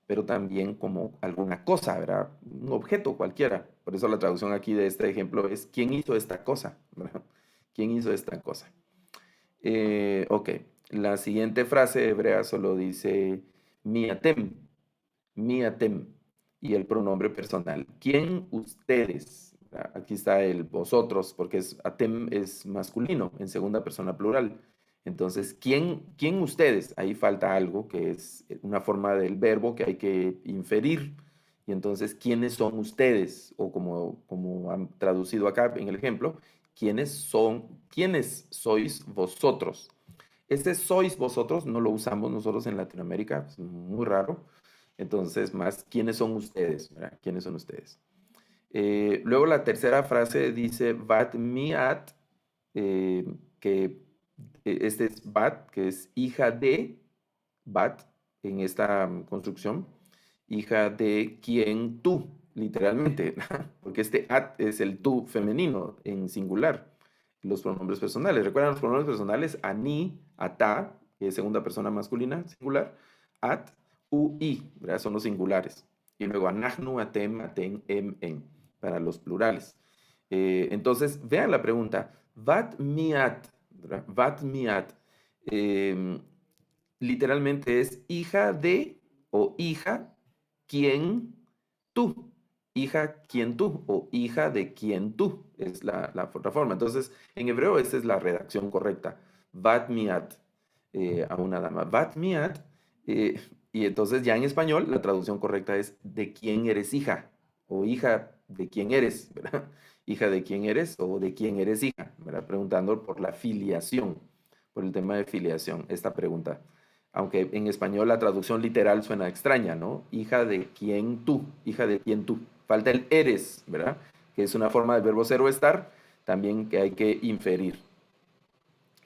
pero también como alguna cosa, ¿verdad? Un objeto cualquiera. Por eso la traducción aquí de este ejemplo es ¿quién hizo esta cosa? ¿Verdad? ¿Quién hizo esta cosa? Ok, la siguiente frase hebrea solo dice miatem, miatem, y el pronombre personal. ¿Quién ustedes? Aquí está el vosotros, porque atem es masculino, en segunda persona plural. Entonces, ¿quién ustedes? Ahí falta algo que es una forma del verbo que hay que inferir. Y entonces, ¿quiénes son ustedes? O como han traducido acá en el ejemplo, ¿quiénes sois vosotros? Este sois vosotros no lo usamos nosotros en Latinoamérica, es muy raro. Entonces, más, ¿quiénes son ustedes? ¿Verdad? ¿Quiénes son ustedes? Luego la tercera frase dice, Bat miat, que este es Bat, que es hija de Bat, en esta construcción, hija de quien tú, literalmente, porque este at es el tú femenino en singular, los pronombres personales. ¿Recuerdan los pronombres personales? Ani, ata, que es segunda persona masculina, singular, at, ui, ¿verdad? Son los singulares. Y luego anahnu, atem, aten, en, para los plurales. Entonces, vean la pregunta, vat miat, ¿verdad? Vat miat, literalmente es hija de o hija quien tú. hija, ¿quién tú? O hija de quién tú, es la otra forma. Entonces, en hebreo esa es la redacción correcta. Bat miat, a una dama. Bat miat, eh, y entonces ya en español la traducción correcta es ¿de quién eres hija? O hija de quién eres, ¿verdad? Hija de quién eres o de quién eres hija, ¿verdad? Preguntando por la filiación, por el tema de filiación, esta pregunta. Aunque en español la traducción literal suena extraña, ¿no? Hija de quién tú, hija de quién tú. Falta el eres, ¿verdad? Que es una forma del verbo ser o estar, también que hay que inferir.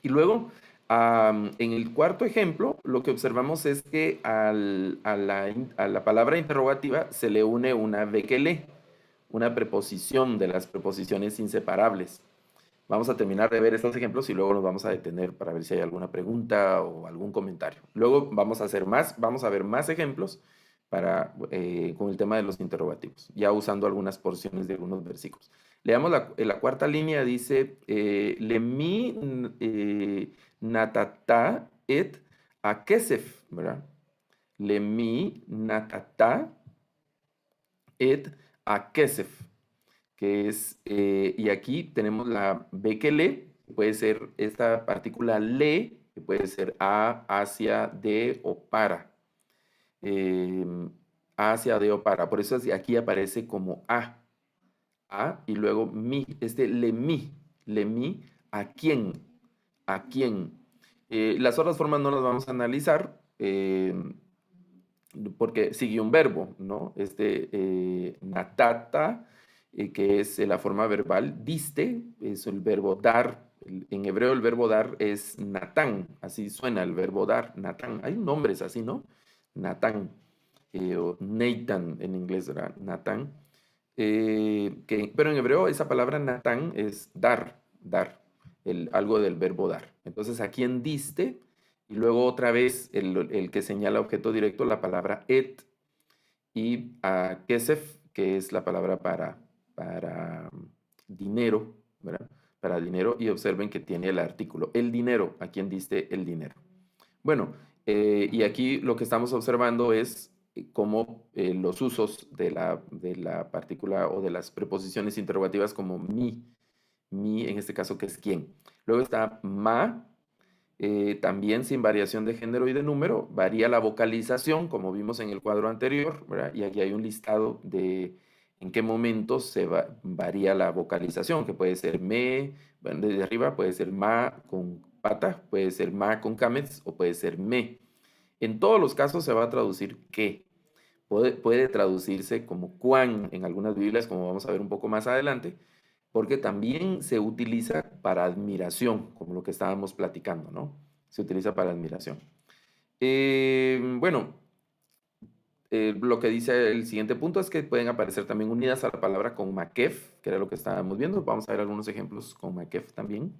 Y luego, en el cuarto ejemplo, lo que observamos es que a la palabra interrogativa se le une una bekele, una preposición de las preposiciones inseparables. Vamos a terminar de ver estos ejemplos y luego nos vamos a detener para ver si hay alguna pregunta o algún comentario. Luego vamos a ver más ejemplos con el tema de los interrogativos, ya usando algunas porciones de algunos versículos. Leamos la cuarta línea, dice, Lemi natata et a kesef, ¿verdad? Lemi natata et a kesef, que es, y aquí tenemos la bekele, que puede ser esta partícula le, que puede ser a, hacia, de o para. Hacia, de o para. Por eso aquí aparece como a, y luego mi, le mi, ¿a quién? ¿A quién? Las otras formas no las vamos a analizar, porque sigue un verbo, ¿no? Natata, que es la forma verbal, diste, es el verbo dar. En hebreo el verbo dar es natán, así suena el verbo dar, natán. Hay nombres así, ¿no? Natán, o Nathan en inglés, ¿verdad? Natán. Pero en hebreo esa palabra natán es dar, algo del verbo dar. Entonces, ¿a quién diste? Y luego otra vez el que señala objeto directo, la palabra et, y a kesef, que es la palabra para dinero, ¿verdad? Para dinero, y observen que tiene el artículo, el dinero, ¿a quién diste el dinero? Bueno, y aquí lo que estamos observando es cómo los usos de la partícula o de las preposiciones interrogativas como mi en este caso que es quién. Luego está ma, también sin variación de género y de número, varía la vocalización, como vimos en el cuadro anterior, ¿verdad? Y aquí hay un listado de en qué momentos varía la vocalización, que puede ser me, bueno, desde arriba puede ser ma con pata, puede ser ma con camets o puede ser me. En todos los casos se va a traducir que. Puede traducirse como cuán en algunas Biblias, como vamos a ver un poco más adelante, porque también se utiliza para admiración, como lo que estábamos platicando, ¿no? Se utiliza para admiración. Bueno, lo que dice el siguiente punto es que pueden aparecer también unidas a la palabra con makef, que era lo que estábamos viendo. Vamos a ver algunos ejemplos con makef también.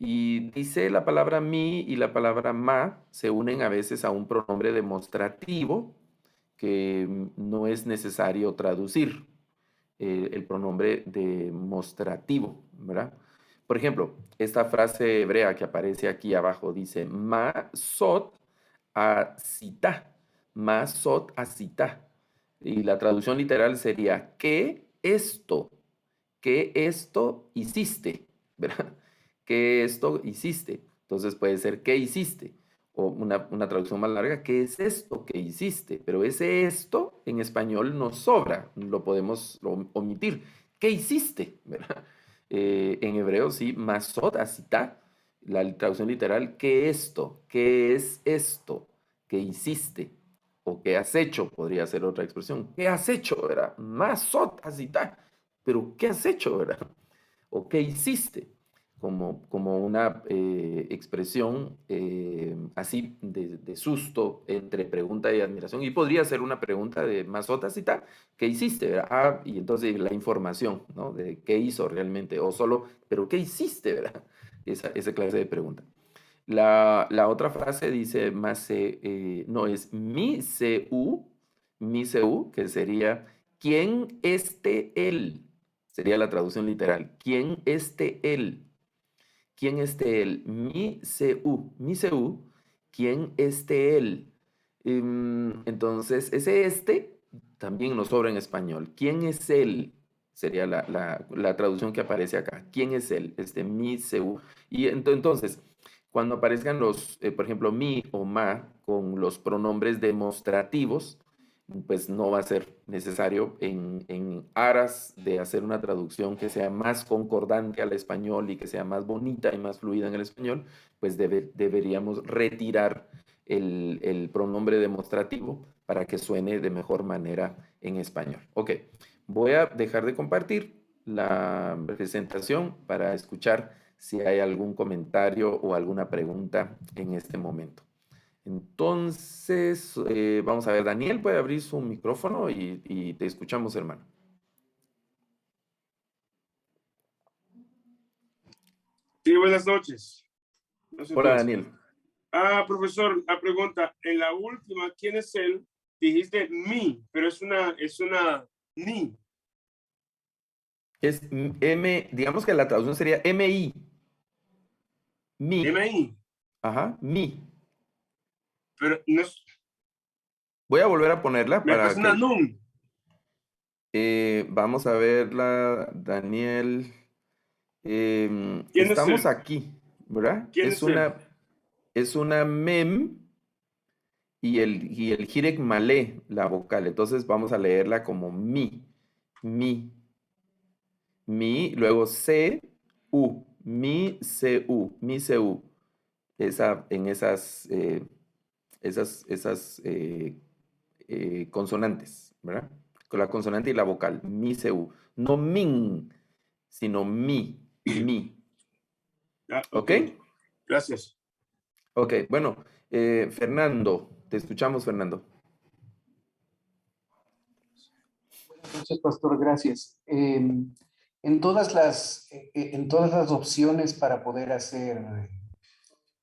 Y dice la palabra mi y la palabra ma se unen a veces a un pronombre demostrativo que no es necesario traducir, el pronombre demostrativo, ¿verdad? Por ejemplo, esta frase hebrea que aparece aquí abajo dice, ma sot asita, ma sot asita. Y la traducción literal sería, ¿qué esto hiciste? ¿Verdad? ¿Qué esto hiciste? Entonces puede ser, ¿qué hiciste? O una traducción más larga, ¿qué es esto que hiciste? Pero ese esto en español nos sobra, lo podemos omitir. ¿Qué hiciste? ¿Verdad? En hebreo sí, masot asita, la traducción literal, ¿qué esto? ¿Qué es esto que hiciste? O ¿qué has hecho? Podría ser otra expresión. ¿Qué has hecho? ¿Verdad? Masot asita. Pero ¿qué has hecho? ¿Verdad? ¿O qué hiciste? Como una expresión así de susto entre pregunta y admiración. Y podría ser una pregunta de masotas y tal, ¿qué hiciste? ¿Verdad? Y entonces la información, ¿no? De qué hizo realmente, o solo, ¿pero qué hiciste? ¿Verdad? Esa clase de pregunta. La otra frase dice, no, es mi seu, que sería, ¿quién él? Sería la traducción literal. ¿Quién él? ¿Quién él? Mi seu, ¿quién él? Entonces, ese también nos sobra en español. ¿Quién es él? Sería la traducción que aparece acá. ¿Quién es él? Mi, seu. Y entonces, cuando aparezcan los, por ejemplo, mi o ma con los pronombres demostrativos, pues no va a ser necesario en aras de hacer una traducción que sea más concordante al español y que sea más bonita y más fluida en el español, pues deberíamos retirar el pronombre demostrativo para que suene de mejor manera en español. Ok, voy a dejar de compartir la presentación para escuchar si hay algún comentario o alguna pregunta en este momento. Entonces, vamos a ver, Daniel puede abrir su micrófono y te escuchamos, hermano. Sí, buenas noches. No sé Hola, todos. Daniel. Profesor, la pregunta, en la última, ¿quién es él? Dijiste mi, pero es una ni. Es M, digamos que la traducción sería MI. Mi. MI, Ajá, mi. pero no es, Voy a volver a ponerla me para parece una que... nun. vamos a verla, Daniel. ¿Quién es Estamos él? aquí, ¿verdad? ¿Quién es él? Es una mem y el jirek malé, la vocal. Entonces vamos a leerla como mi, luego c, u, mi, se, u. En esas consonantes, ¿verdad? Con la consonante y la vocal, mi, se, u. No min, sino mi. ¿Ok? Ok, gracias. Ok, bueno, Fernando, te escuchamos, Fernando. Buenas noches, pastor, gracias. En todas las opciones para poder hacer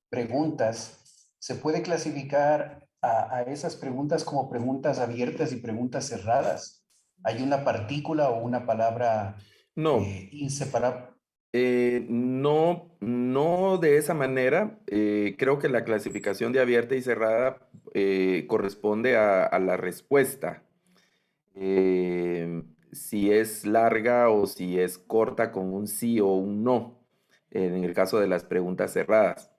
preguntas, se puede clasificar a esas preguntas como preguntas abiertas y preguntas cerradas. ¿Hay una partícula o una palabra No, inseparable? no, no de esa manera. Creo que la clasificación de abierta y cerrada corresponde a la respuesta. Si es larga o si es corta con un sí o un no, en el caso de las preguntas cerradas.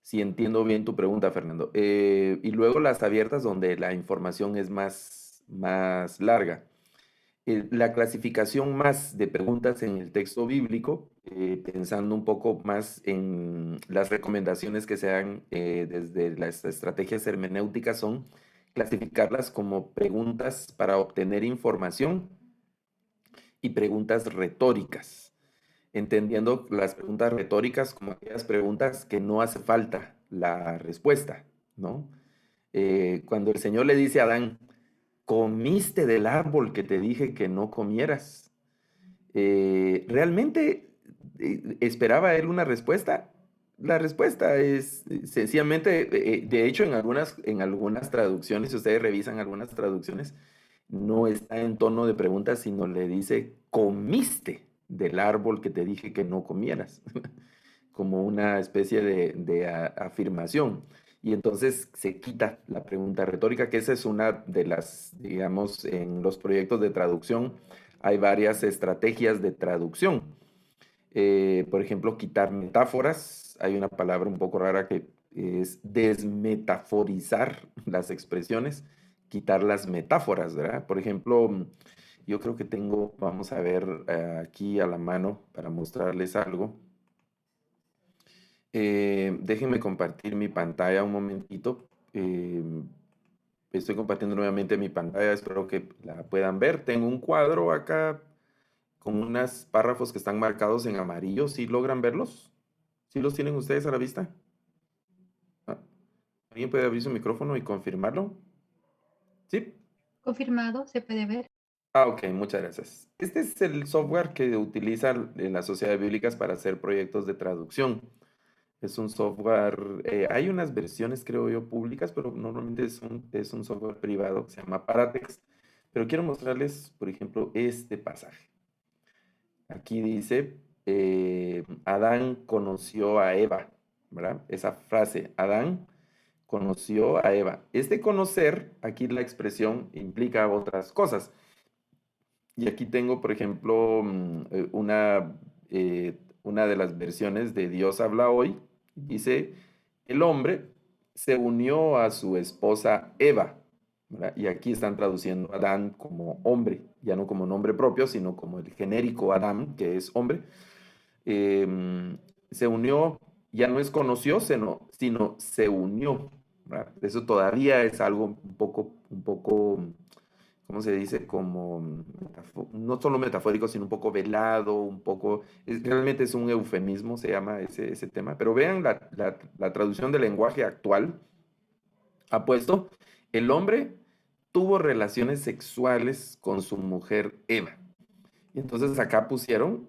Si entiendo bien tu pregunta, Fernando. Y luego las abiertas donde la información es más larga. La clasificación más de preguntas en el texto bíblico, pensando un poco más en las recomendaciones que se dan desde las estrategias hermenéuticas, son clasificarlas como preguntas para obtener información y preguntas retóricas, entendiendo las preguntas retóricas como aquellas preguntas que no hace falta la respuesta, ¿no? Cuando el Señor le dice a Adán, comiste del árbol que te dije que no comieras. ¿Realmente esperaba él una respuesta? La respuesta es sencillamente, de hecho en algunas traducciones, si ustedes revisan algunas traducciones, no está en tono de pregunta, sino le dice, comiste del árbol que te dije que no comieras, como una especie de afirmación. Y entonces se quita la pregunta retórica, que esa es una de las, digamos, en los proyectos de traducción hay varias estrategias de traducción. Por ejemplo, quitar metáforas. Hay una palabra un poco rara que es desmetaforizar las expresiones, quitar las metáforas, ¿verdad? Por ejemplo, yo creo que tengo, vamos a ver aquí a la mano para mostrarles algo. Déjenme compartir mi pantalla un momentito. Estoy compartiendo nuevamente mi pantalla, espero que la puedan ver. Tengo un cuadro acá con unos párrafos que están marcados en amarillo. ¿Sí logran verlos? ¿Sí los tienen ustedes a la vista? Ah, ¿alguien puede abrir su micrófono y confirmarlo? ¿Sí? Confirmado, se puede ver. Ok, muchas gracias. Este es el software que utiliza las sociedades bíblicas para hacer proyectos de traducción. Es un software, hay unas versiones, creo yo, públicas, pero normalmente es un software privado que se llama Paratext. Pero quiero mostrarles, por ejemplo, este pasaje. Aquí dice, Adán conoció a Eva, ¿verdad? Esa frase, Adán conoció a Eva. Este conocer, aquí la expresión implica otras cosas. Y aquí tengo, por ejemplo, una de las versiones de Dios habla hoy. Dice, el hombre se unió a su esposa Eva, ¿verdad? Y aquí están traduciendo a Adán como hombre, ya no como nombre propio, sino como el genérico Adán, que es hombre. Se unió, ya no es conoció, sino se unió, ¿verdad? Eso todavía es algo un poco, ¿cómo se dice? Como, no solo metafórico, sino un poco velado, realmente es un eufemismo, se llama ese tema. Pero vean la traducción del lenguaje actual, ha puesto, el hombre tuvo relaciones sexuales con su mujer Eva. Y entonces acá pusieron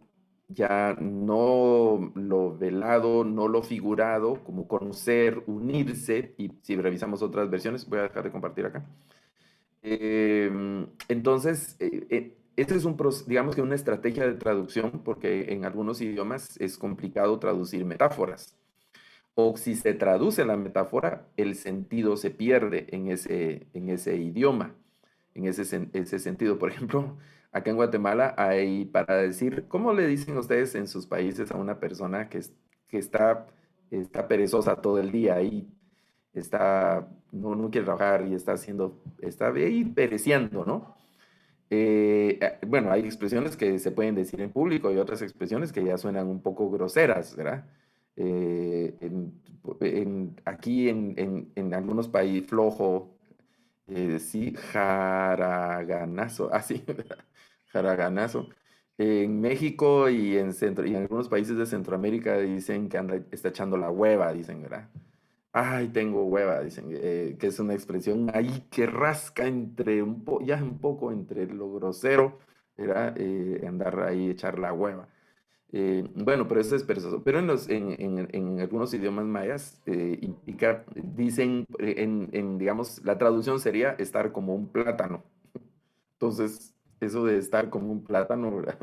ya no lo velado, no lo figurado, como conocer, unirse, y si revisamos otras versiones, voy a dejar de compartir acá. Entonces, este es digamos que una estrategia de traducción, porque en algunos idiomas es complicado traducir metáforas. O si se traduce la metáfora, el sentido se pierde en ese idioma, en ese sentido. Por ejemplo, acá en Guatemala hay para decir, ¿cómo le dicen ustedes en sus países a una persona que está perezosa todo el día ahí? No quiere trabajar y está ahí pereciendo, ¿no? Bueno, hay expresiones que se pueden decir en público y otras expresiones que ya suenan un poco groseras, ¿verdad? Aquí en algunos países, flojo, sí, jaraganazo, así, jaraganazo. En México y en algunos países de Centroamérica dicen que está echando la hueva, dicen, ¿verdad? Ay, tengo hueva, dicen, que es una expresión ahí que rasca ya un poco entre lo grosero, ¿verdad? Andar ahí, echar la hueva. Bueno, pero eso es perezoso. Pero en algunos idiomas mayas dicen, digamos, la traducción sería estar como un plátano. Entonces, eso de estar como un plátano, ¿verdad?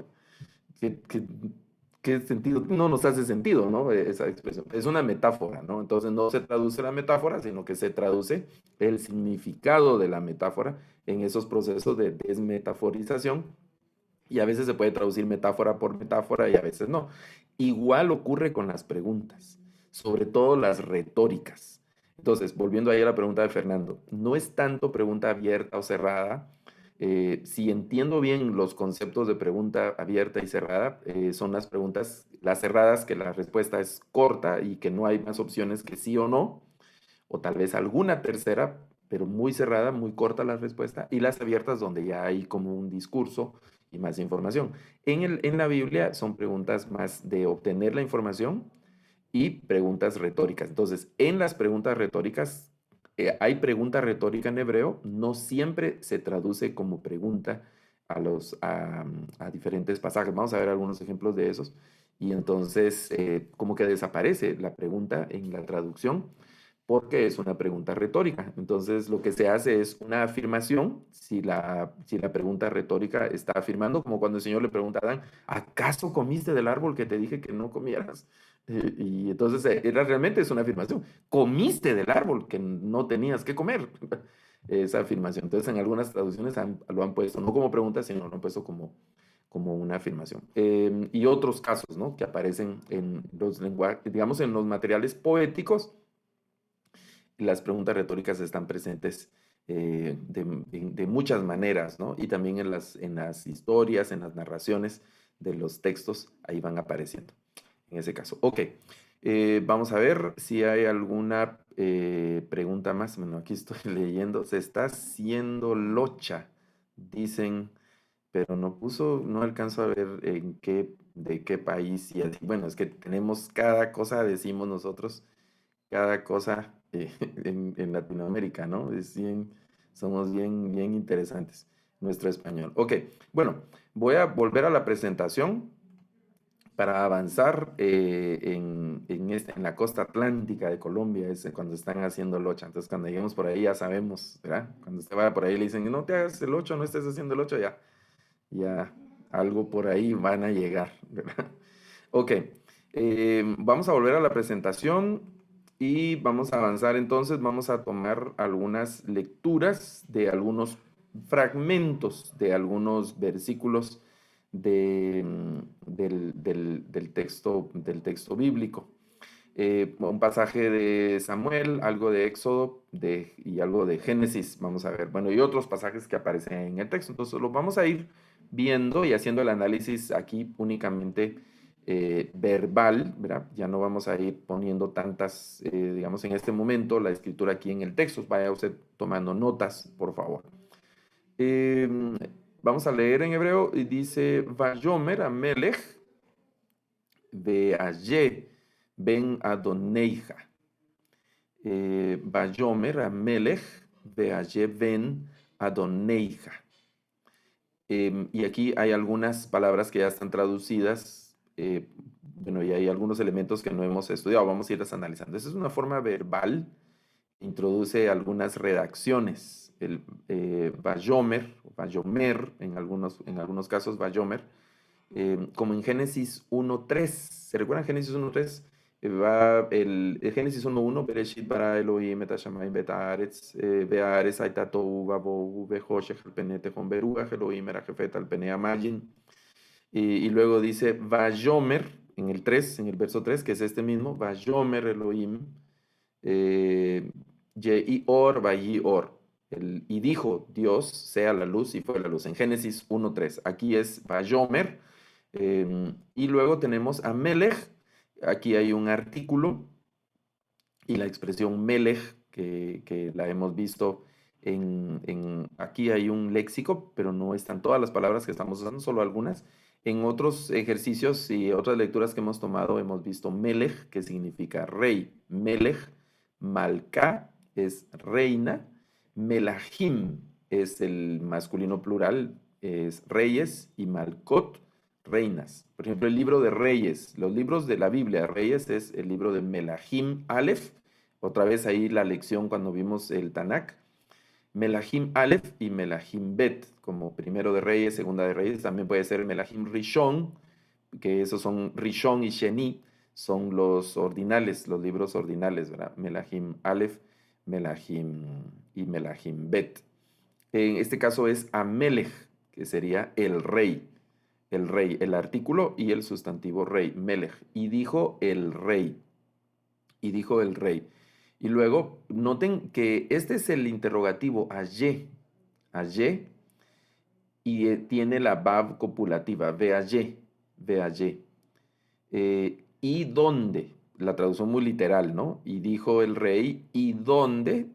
¿Qué, qué- qué sentido? No nos hace sentido, ¿no? Esa expresión. Es una metáfora, ¿no? Entonces no se traduce la metáfora, sino que se traduce el significado de la metáfora en esos procesos de desmetaforización. Y a veces se puede traducir metáfora por metáfora y a veces no. Igual ocurre con las preguntas, sobre todo las retóricas. Entonces, volviendo ahí a la pregunta de Fernando, no es tanto pregunta abierta o cerrada. Si entiendo bien los conceptos de pregunta abierta y cerrada, son las preguntas, las cerradas, que la respuesta es corta y que no hay más opciones que sí o no, o tal vez alguna tercera, pero muy cerrada, muy corta la respuesta, y las abiertas donde ya hay como un discurso y más información. En la Biblia son preguntas más de obtener la información y preguntas retóricas. Entonces, en las preguntas retóricas, hay pregunta retórica en hebreo, no siempre se traduce como pregunta a diferentes pasajes. Vamos a ver algunos ejemplos de esos. Y entonces, como que desaparece la pregunta en la traducción porque es una pregunta retórica. Entonces, lo que se hace es una afirmación, si la pregunta retórica está afirmando, como cuando el Señor le pregunta a Adán, ¿acaso comiste del árbol que te dije que no comieras? Y entonces realmente es una afirmación. Comiste del árbol que no tenías que comer. Esa afirmación. Entonces, en algunas traducciones lo han puesto no como pregunta, sino lo han puesto como una afirmación. Y otros casos, ¿no? Que aparecen en los lenguajes, digamos, en los materiales poéticos, las preguntas retóricas están presentes de muchas maneras, ¿no? Y también en las historias, en las narraciones de los textos, ahí van apareciendo, en ese caso. Ok, vamos a ver si hay alguna pregunta más. Bueno, aquí estoy leyendo. Se está haciendo locha, dicen, pero no alcanzo a ver de qué país y así. Bueno, es que tenemos cada cosa, decimos nosotros cada cosa en Latinoamérica, ¿no? Somos bien, bien interesantes, nuestro español. Ok, bueno, voy a volver a la presentación para avanzar en la costa atlántica de Colombia, es cuando están haciendo locha. Entonces, cuando lleguemos por ahí ya sabemos, ¿verdad? Cuando usted vaya por ahí le dicen, no te hagas el 8, no estés haciendo el 8, ya algo por ahí van a llegar, ¿verdad? Ok, vamos a volver a la presentación. Y vamos a avanzar entonces, vamos a tomar algunas lecturas de algunos fragmentos de algunos versículos del texto bíblico. Un pasaje de Samuel, algo de Éxodo y algo de Génesis, vamos a ver. Bueno, y otros pasajes que aparecen en el texto. Entonces, los vamos a ir viendo y haciendo el análisis aquí únicamente verbal, ¿verdad? Ya no vamos a ir poniendo tantas, digamos, en este momento, la escritura aquí en el texto. Vaya usted tomando notas, por favor. Em, Vamos a leer en hebreo y dice, Vayomer Amelech Beaye ben Adoneija. Vayomer Amelech Beaye ben Adoneija. Y aquí hay algunas palabras que ya están traducidas, bueno, y hay algunos elementos que no hemos estudiado, vamos a irlas analizando. Esa es una forma verbal, introduce algunas redacciones. El Vayomer, Vayomer, en algunos casos Vayomer, como en Génesis 1.3. ¿Se recuerdan Génesis 1.3? Va el Génesis 1.1, Bereshit bara Elohim et hashamayim v'et haaretz, ve'haaretz hayta tohu vavohu ve'choshech al pnei tehom beruach Elohim merajefet al pnei hamayim. Y luego dice Vayomer, en el 3, en el verso 3, que es este mismo, Vayomer Elohim, Yehi or, Vayi or. Y dijo Dios, sea la luz, y fue la luz. En Génesis 1.3. Aquí es Vayomer. Y luego tenemos a Melech. Aquí hay un artículo y la expresión Melech, que la hemos visto aquí hay un léxico, pero no están todas las palabras que estamos usando, solo algunas. En otros ejercicios y otras lecturas que hemos tomado, hemos visto Melech, que significa rey. Melech, Malká es reina. Melahim es el masculino plural, es reyes, y Malkot, reinas. Por ejemplo, el libro de Reyes, los libros de la Biblia, Reyes, es el libro de Melahim Aleph. Otra vez ahí la lección cuando vimos el Tanakh. Melahim Aleph y Melahim Bet, como primero de Reyes, segunda de Reyes. También puede ser Melahim Rishon, que esos son Rishon y Sheni, son los ordinales, los libros ordinales, ¿verdad? Melahim Aleph, Melahim y Melahim Bet. En este caso es Amelech, que sería el rey, el artículo y el sustantivo rey, Melech. Y dijo el rey, y dijo el rey. Y luego noten que este es el interrogativo Ayé, y tiene la Vav copulativa, Veayé, Veayé. ¿Y dónde? La traducción muy literal, ¿no? Y dijo el rey, ¿y dónde?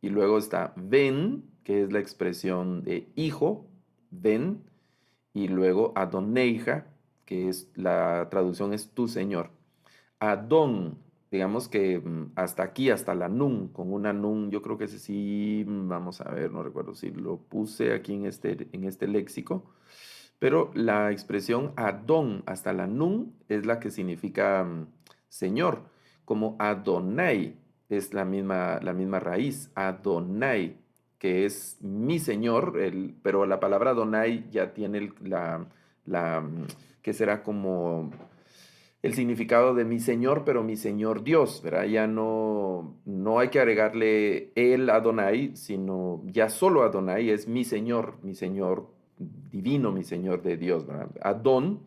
Y luego está ven, que es la expresión de hijo, ven, y luego Adoneija, que es la traducción es tu señor. Adón, digamos que hasta aquí, hasta la nun, con una nun, yo creo que ese sí, vamos a ver, no recuerdo si lo puse aquí en este léxico, pero la expresión Adón hasta la nun es la que significa señor, como Adonai es la misma raíz, Adonai, que es mi señor, pero la palabra Adonai ya tiene que será como el significado de mi Señor, pero mi Señor Dios, ¿verdad? Ya no hay que agregarle el Adonai, sino ya solo Adonai es mi Señor divino, mi Señor de Dios, ¿verdad? Adón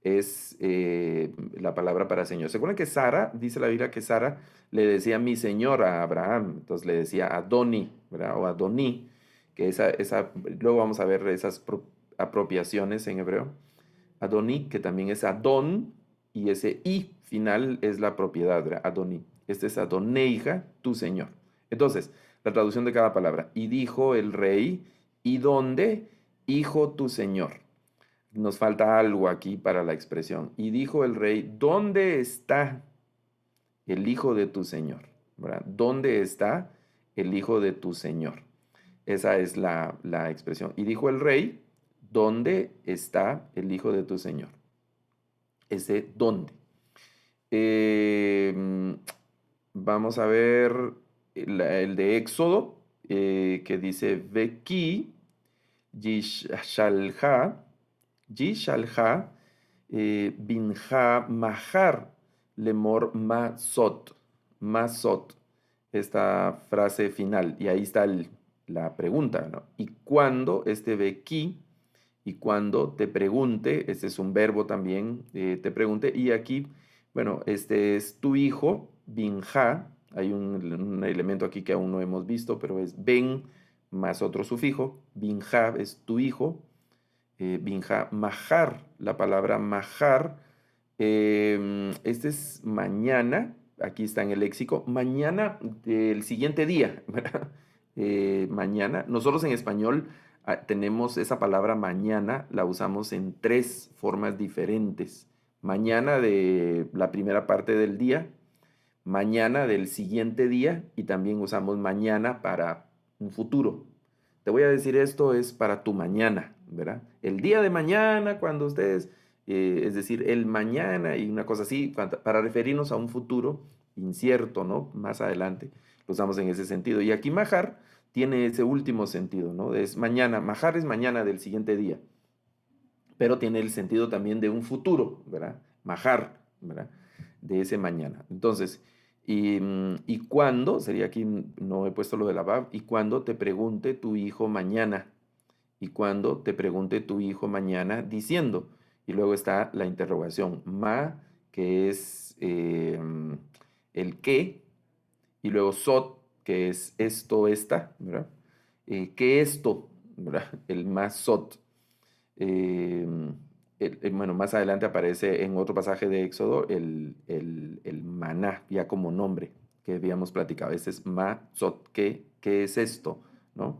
es la palabra para Señor. ¿Se acuerdan que Sara, dice la Biblia que Sara le decía mi Señor a Abraham? Entonces le decía Adoni, ¿verdad? O Adoní, que luego vamos a ver esas apropiaciones en hebreo. Adoní, que también es Adón, y ese i final es la propiedad, ¿verdad? Adoní. Este es Adoneija, tu señor. Entonces, la traducción de cada palabra. Y dijo el rey, ¿y dónde? Hijo tu señor. Nos falta algo aquí para la expresión. Y dijo el rey, ¿dónde está el hijo de tu señor? ¿Verdad? ¿Dónde está el hijo de tu señor? Esa es la expresión. Y dijo el rey, ¿dónde está el hijo de tu señor? Ese dónde. Vamos a ver el de Éxodo, que dice, Veki, Yishalha, Binha Mahar, Lemor Masot. masot, esta frase final. Y ahí está la pregunta, ¿no? Y cuando este ve ki, y cuando te pregunte, este es un verbo también, te pregunte, y aquí, bueno, este es tu hijo, binja, hay un elemento aquí que aún no hemos visto, pero es ben más otro sufijo, binja es tu hijo, binja majar, la palabra majar, este es mañana, aquí está en el léxico, mañana del siguiente día, ¿verdad? Mañana, nosotros en español tenemos esa palabra mañana, la usamos en 3 formas diferentes. Mañana de la primera parte del día, mañana del siguiente día y también usamos mañana para un futuro. Te voy a decir esto es para tu mañana, ¿verdad? El día de mañana, cuando ustedes, es decir, el mañana y una cosa así, para referirnos a un futuro incierto, ¿no? Más adelante, lo usamos en ese sentido. Y aquí majar tiene ese último sentido, ¿no? Es mañana, majar es mañana del siguiente día, pero tiene el sentido también de un futuro, ¿verdad? Majar, ¿verdad? De ese mañana. Entonces, y cuando, sería aquí, no he puesto lo de la Bab, y cuando te pregunte tu hijo mañana, y cuando te pregunte tu hijo mañana diciendo, y luego está la interrogación, ma, que es el qué, y luego sot, que es esto, esta, ¿verdad? ¿Qué esto? ¿Verdad? El más sot. Eh, bueno, más adelante aparece en otro pasaje de Éxodo el maná, ya como nombre, que habíamos platicado. Este es ma-sot, ¿qué es esto? ¿No?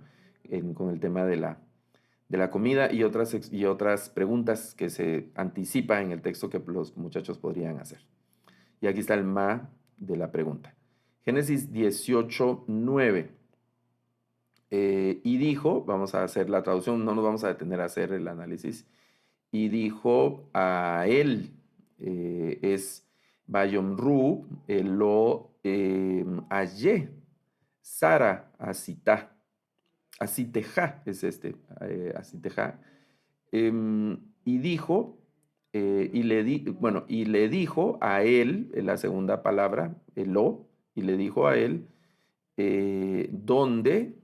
Con el tema de la comida y otras preguntas que se anticipa en el texto que los muchachos podrían hacer. Y aquí está el ma de la pregunta. Génesis 18:9. Y dijo, vamos a hacer la traducción, no nos vamos a detener a hacer el análisis, y dijo a él, es Bayomru, lo hallé, Sara, Asiteja, es Asiteja, y dijo, y le dijo a él, en la segunda palabra, lo, y le dijo a él, ¿dónde?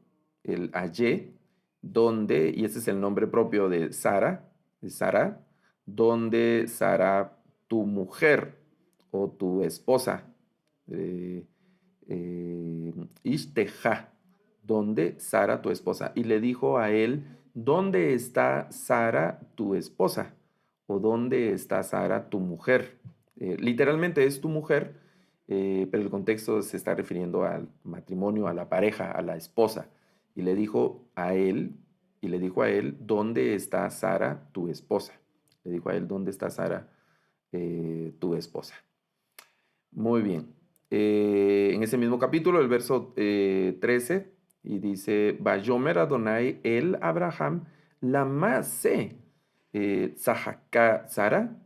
El hallé, ¿dónde? Y ese es el nombre propio de Sara, ¿dónde Sara, tu mujer o tu esposa? Eh, Ishteja, ¿dónde Sara, tu esposa? Y le dijo a él, ¿dónde está Sara, tu esposa? ¿O dónde está Sara, tu mujer? Literalmente es tu mujer, pero el contexto se está refiriendo al matrimonio, a la pareja, a la esposa. Y le dijo a él, ¿dónde está Sara, tu esposa? Le dijo a él, ¿dónde está Sara, tu esposa? Muy bien. En ese mismo capítulo, el verso 13, y dice, Vayomer Adonai el Abraham, la mase, Tzahaka Sara,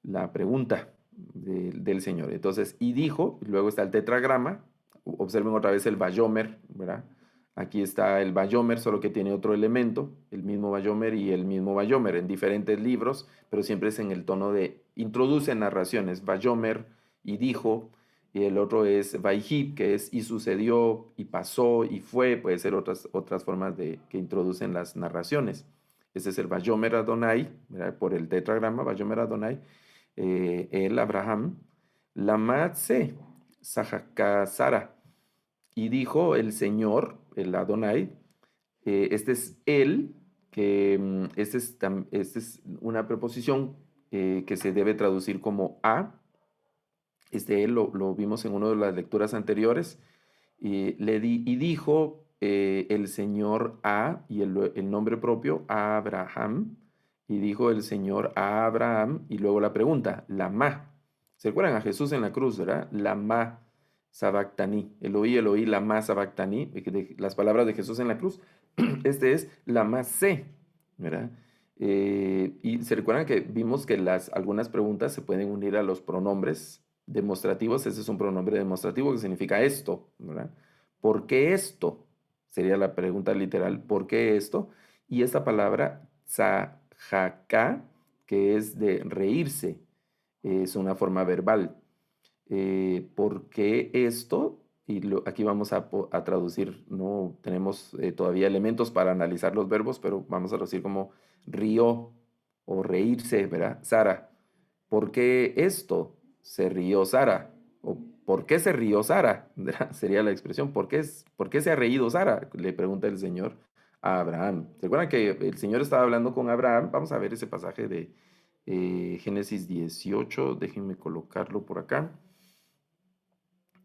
la pregunta del Señor. Entonces, y dijo, luego está el tetragrama, observen otra vez el Vayomer, ¿verdad? Aquí está el Vayomer, solo que tiene otro elemento, el mismo Vayomer y el mismo Vayomer en diferentes libros, pero siempre es en el tono de, introduce narraciones, Vayomer y dijo, y el otro es Vaihib, que es y sucedió, y pasó, y fue, puede ser otras formas que introducen las narraciones. Ese es el Vayomer Adonai, ¿verdad? Por el tetragrama, Vayomer Adonai, el Abraham, Lamatse, Sara. Y dijo el Señor, el Adonai, este es él, que este es una preposición que se debe traducir como a. Este él lo vimos en una de las lecturas anteriores. Y dijo el Señor a, y el nombre propio, a Abraham. Y dijo el Señor a Abraham, y luego la pregunta, lama. ¿Se acuerdan a Jesús en la cruz, verdad? Lama sabactani. Eloí, lama sabactani. Las palabras de Jesús en la cruz. Este es lama se, ¿verdad? Y se recuerdan que vimos que algunas preguntas se pueden unir a los pronombres demostrativos. Ese es un pronombre demostrativo que significa esto, ¿verdad? ¿Por qué esto? Sería la pregunta literal, ¿por qué esto? Y esta palabra, tzahaka, que es de reírse, es una forma verbal. ¿por qué esto? Y aquí vamos a traducir, no tenemos todavía elementos para analizar los verbos, pero vamos a traducir como rió o reírse, ¿verdad? Sara, ¿por qué esto se rió Sara? ¿O por qué se rió Sara? ¿Verdad? Sería la expresión, ¿por qué se ha reído Sara? Le pregunta el Señor a Abraham. ¿Se acuerdan que el Señor estaba hablando con Abraham? Vamos a ver ese pasaje de Génesis 18, déjenme colocarlo por acá.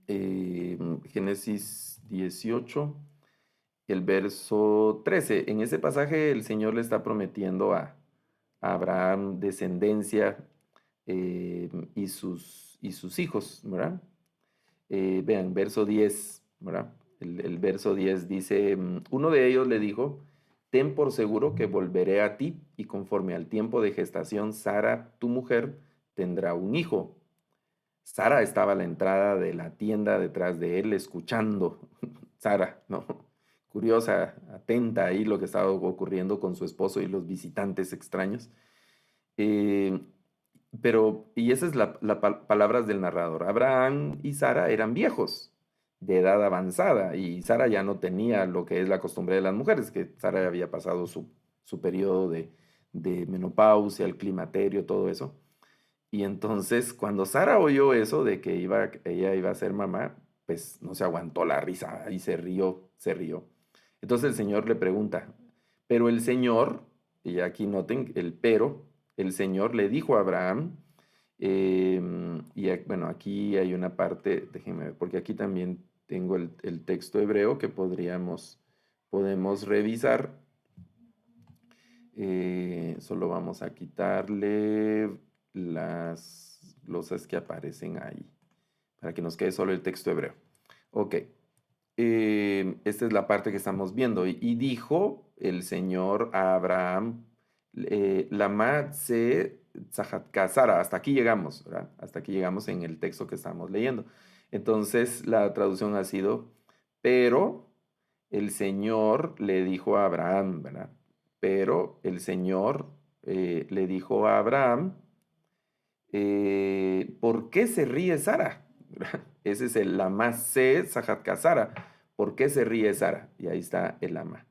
Génesis 18, el verso 13. En ese pasaje el Señor le está prometiendo a Abraham descendencia y sus hijos, ¿verdad? Vean, verso 10, ¿verdad? El verso 10 dice, uno de ellos le dijo, ten por seguro que volveré a ti y conforme al tiempo de gestación, Sara, tu mujer, tendrá un hijo. Sara estaba a la entrada de la tienda detrás de él escuchando. Sara, ¿no? Curiosa, atenta ahí lo que estaba ocurriendo con su esposo y los visitantes extraños. Eh, y esas es palabras del narrador. Abraham y Sara eran viejos, de edad avanzada, y Sara ya no tenía lo que es la costumbre de las mujeres, que Sara había pasado su periodo de menopausia, el climaterio, todo eso. Y entonces, cuando Sara oyó eso de que ella iba a ser mamá, pues no se aguantó la risa y se rió, se rió. Entonces el Señor le pregunta, pero el Señor, y aquí noten el Señor le dijo a Abraham, bueno, aquí hay una parte, déjenme ver, porque aquí también tengo el texto hebreo que podemos revisar. Solo vamos a quitarle las glosas que aparecen ahí, para que nos quede solo el texto hebreo. Ok, esta es la parte que estamos viendo. Y dijo el Señor a Abraham, Lama se Sara, hasta aquí llegamos, ¿verdad? Hasta aquí llegamos en el texto que estamos leyendo. Entonces la traducción ha sido, pero el Señor le dijo a Abraham, ¿verdad? Pero el Señor le dijo a Abraham, ¿por qué se ríe Sara? Ese es el lama se Sara. ¿Por qué se ríe Sara? Y ahí está el lama.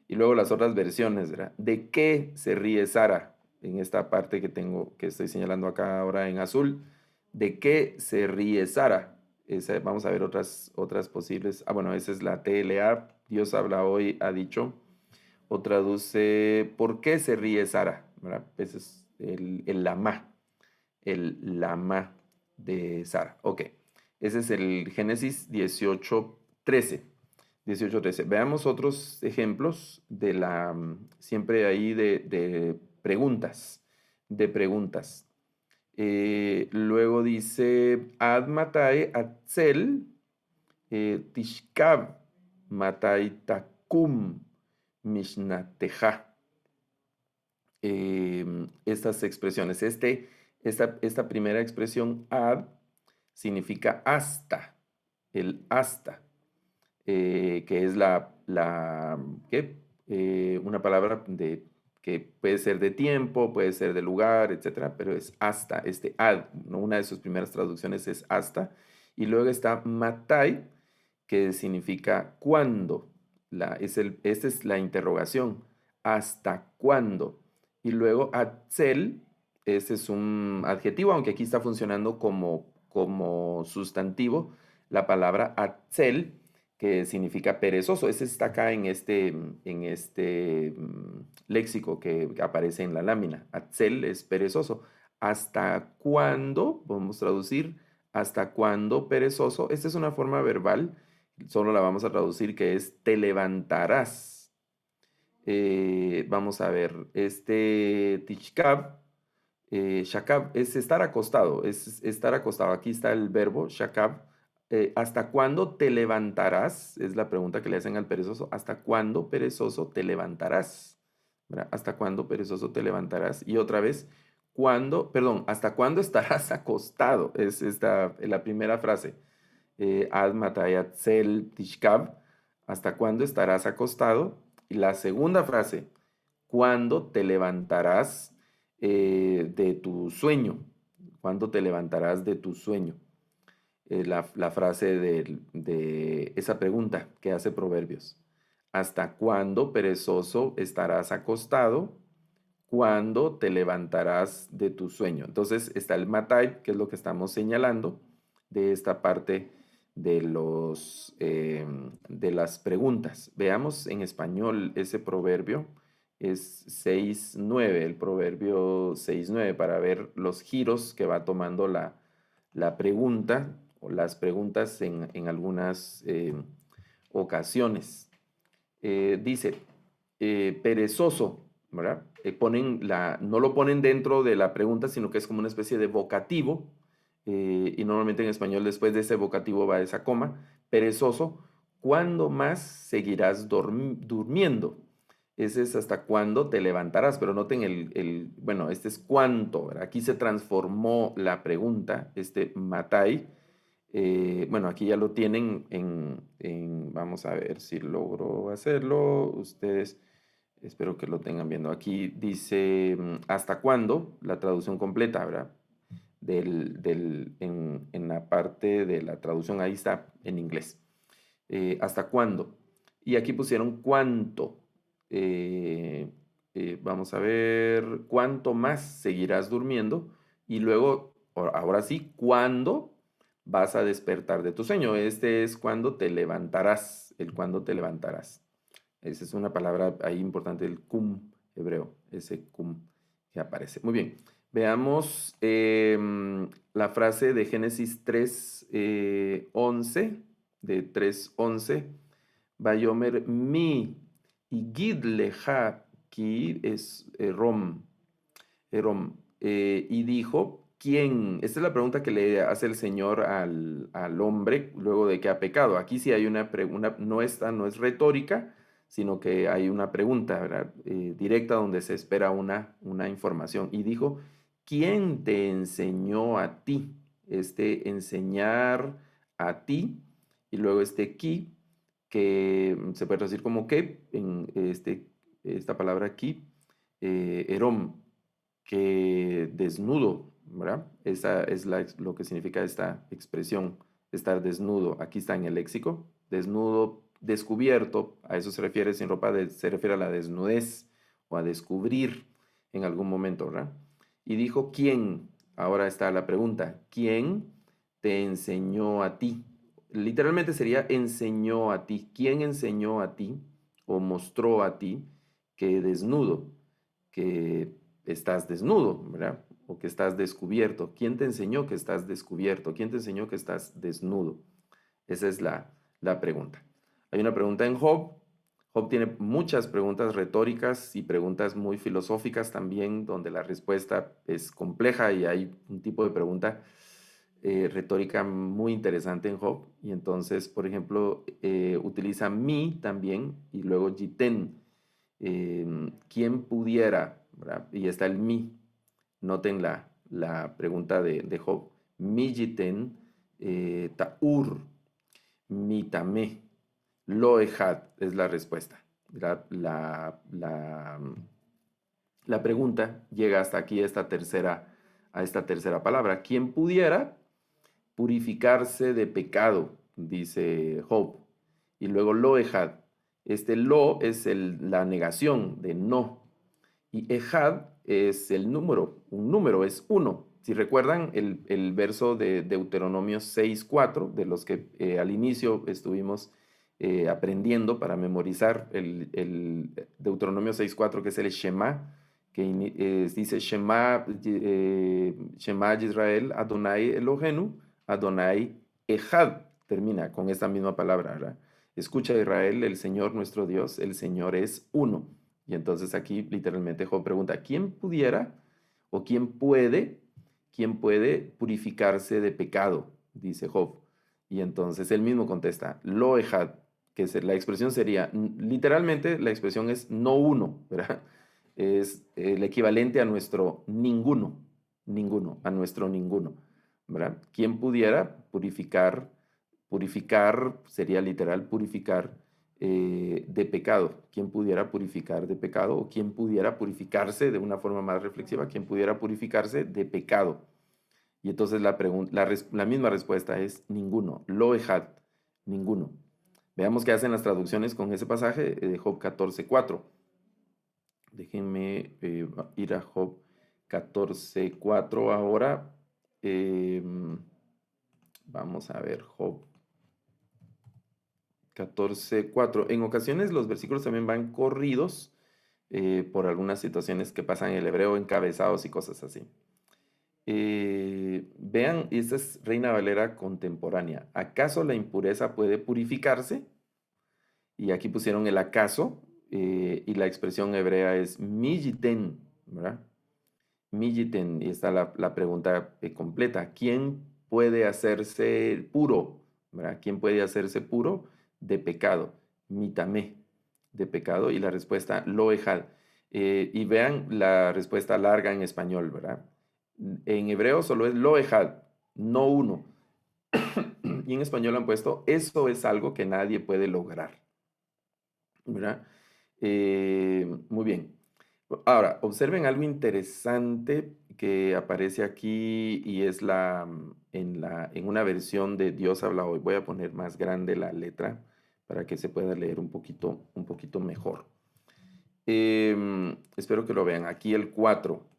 Y luego las otras versiones, ¿verdad? ¿De qué se ríe Sara? En esta parte que estoy señalando acá ahora en azul. ¿De qué se ríe Sara? Vamos a ver otras posibles. Bueno, esa es la TLA. Dios habla hoy, ha dicho. O traduce, ¿por qué se ríe Sara? ¿Verdad? Ese es el lama de Sara. Ok, ese es el Génesis 18:13. 18:13. Veamos otros ejemplos siempre ahí de preguntas. Luego dice, Ad matai atzel tishkab matai takum mishnateja. Estas expresiones. Esta primera expresión, ad, significa hasta, el hasta, que es una palabra que puede ser de tiempo, puede ser de lugar, etcétera, pero es hasta, ad, ¿no? Una de sus primeras traducciones es hasta, y luego está matai, que significa cuándo. Esta es la interrogación, ¿hasta cuándo? Y luego atzel, ese es un adjetivo, aunque aquí está funcionando como sustantivo, la palabra atzel, que significa perezoso. Ese está acá en este léxico que aparece en la lámina. Atzel es perezoso. ¿Hasta cuándo? Podemos traducir, ¿hasta cuándo perezoso? Esta es una forma verbal, solo la vamos a traducir, que es te levantarás. Vamos a ver, tishkab, shakab, es estar acostado, Aquí está el verbo shakab. ¿Hasta cuándo te levantarás? Es la pregunta que le hacen al perezoso. ¿Hasta cuándo, perezoso, te levantarás? ¿Verdad? ¿Hasta cuándo, perezoso, te levantarás? Y otra vez, ¿hasta cuándo estarás acostado? Es la primera frase. Ad matayat sel tishkab. ¿Hasta cuándo estarás acostado? Y la segunda frase, ¿cuándo te levantarás de tu sueño? ¿Cuándo te levantarás de tu sueño? la frase de esa pregunta que hace Proverbios. ¿Hasta cuándo, perezoso, estarás acostado? ¿Cuándo te levantarás de tu sueño? Entonces está el matai, que es lo que estamos señalando de esta parte de las preguntas. Veamos en español ese proverbio. Es 6:9, el proverbio 6:9, para ver los giros que va tomando la pregunta o las preguntas en algunas ocasiones. Dice, perezoso, ¿verdad? No lo ponen dentro de la pregunta, sino que es como una especie de vocativo, y normalmente en español después de ese vocativo va esa coma. Perezoso, ¿cuándo más seguirás durmiendo? Ese es hasta cuándo te levantarás, pero noten bueno, este es cuánto, ¿verdad? Aquí se transformó la pregunta, matai. Bueno, aquí ya lo tienen vamos a ver si logro hacerlo. Ustedes, espero que lo tengan viendo. Aquí dice, ¿hasta cuándo? La traducción completa, ¿verdad? En la parte de la traducción, ahí está en inglés. ¿Hasta cuándo? Y aquí pusieron cuánto. Vamos a ver, ¿cuánto más seguirás durmiendo? Y luego, ahora sí, ¿cuándo vas a despertar de tu sueño? Este es cuando te levantarás, el cuándo te levantarás. Esa es una palabra ahí importante, el kum hebreo, ese kum que aparece. Muy bien, veamos la frase de Génesis 3:11, de 3:11. Vayomer mi igid leja ki es erom, y dijo, ¿quién? Esta es la pregunta que le hace el Señor al hombre luego de que ha pecado. Aquí sí hay una pregunta, no es retórica, sino que hay una pregunta, ¿verdad? Directa, donde se espera una información. Y dijo, ¿quién te enseñó a ti? Enseñar a ti, y luego ki, que se puede traducir como que, en esta palabra aquí, erom, que desnudo, ¿verdad? Esa es lo que significa esta expresión, estar desnudo. Aquí está en el léxico, desnudo, descubierto, a eso se refiere, sin ropa, se refiere a la desnudez o a descubrir en algún momento, ¿verdad? Y dijo, ¿quién? Ahora está la pregunta, ¿quién te enseñó a ti? Literalmente sería enseñó a ti. ¿Quién enseñó a ti o mostró a ti que desnudo, que estás desnudo, ¿verdad? O que estás descubierto. ¿Quién te enseñó que estás descubierto? ¿Quién te enseñó que estás desnudo? Esa es la pregunta. Hay una pregunta en Job. Job tiene muchas preguntas retóricas y preguntas muy filosóficas también, donde la respuesta es compleja, y hay un tipo de pregunta retórica muy interesante en Job. Y entonces, por ejemplo, utiliza mi también y luego jiten. ¿Quién pudiera? ¿Verdad? Y está el mi. Noten la pregunta de Job. Mi jiten ta'ur, mi tamé, lo ejad es la respuesta. La pregunta llega hasta aquí, a esta tercera palabra. ¿Quién pudiera purificarse de pecado? Dice Job. Y luego lo ejad. Lo es la negación de no. Y ejad es el número. Un número es uno. Si recuerdan el verso de Deuteronomio 6:4, de los que al inicio estuvimos aprendiendo para memorizar el Deuteronomio 6:4, que es el Shema, que dice Shema, Shema Israel, Adonai Elohenu, Adonai Ejad. Termina con esta misma palabra, ¿verdad? Escucha, Israel, el Señor nuestro Dios, el Señor es uno. Y entonces aquí literalmente Job pregunta, ¿quién pudiera o quién puede purificarse de pecado? Dice Job. Y entonces él mismo contesta, lo ejad, que la expresión sería, literalmente la expresión es no uno, ¿verdad? Es el equivalente a nuestro ninguno, a nuestro ninguno, ¿verdad? ¿Quién pudiera purificar sería literal purificar de pecado? ¿Quién pudiera purificar de pecado? ¿O quién pudiera purificarse de una forma más reflexiva? ¿Quién pudiera purificarse de pecado? Y entonces la misma respuesta es ninguno. Lo ejad, ninguno. Veamos qué hacen las traducciones con ese pasaje de Job 14:4. Déjenme ir a Job 14:4 ahora. Vamos a ver Job 14:4. En ocasiones los versículos también van corridos por algunas situaciones que pasan en el hebreo, encabezados y cosas así. Vean, esta es Reina Valera contemporánea. ¿Acaso la impureza puede purificarse? Y aquí pusieron el acaso, y la expresión hebrea es miyiten, ¿verdad? Miyiten, y está la pregunta completa. ¿Quién puede hacerse puro? ¿Verdad? ¿Quién puede hacerse puro de pecado? Mitame, de pecado, y la respuesta lo ejad. Y vean la respuesta larga en español, ¿verdad? En hebreo solo es lo ejad, no uno. Y en español han puesto, eso es algo que nadie puede lograr, ¿verdad? Muy bien. Ahora, observen algo interesante que aparece aquí y es en una versión de Dios habla hoy. Voy a poner más grande la letra para que se pueda leer un poquito mejor. Espero que lo vean. Aquí el 4,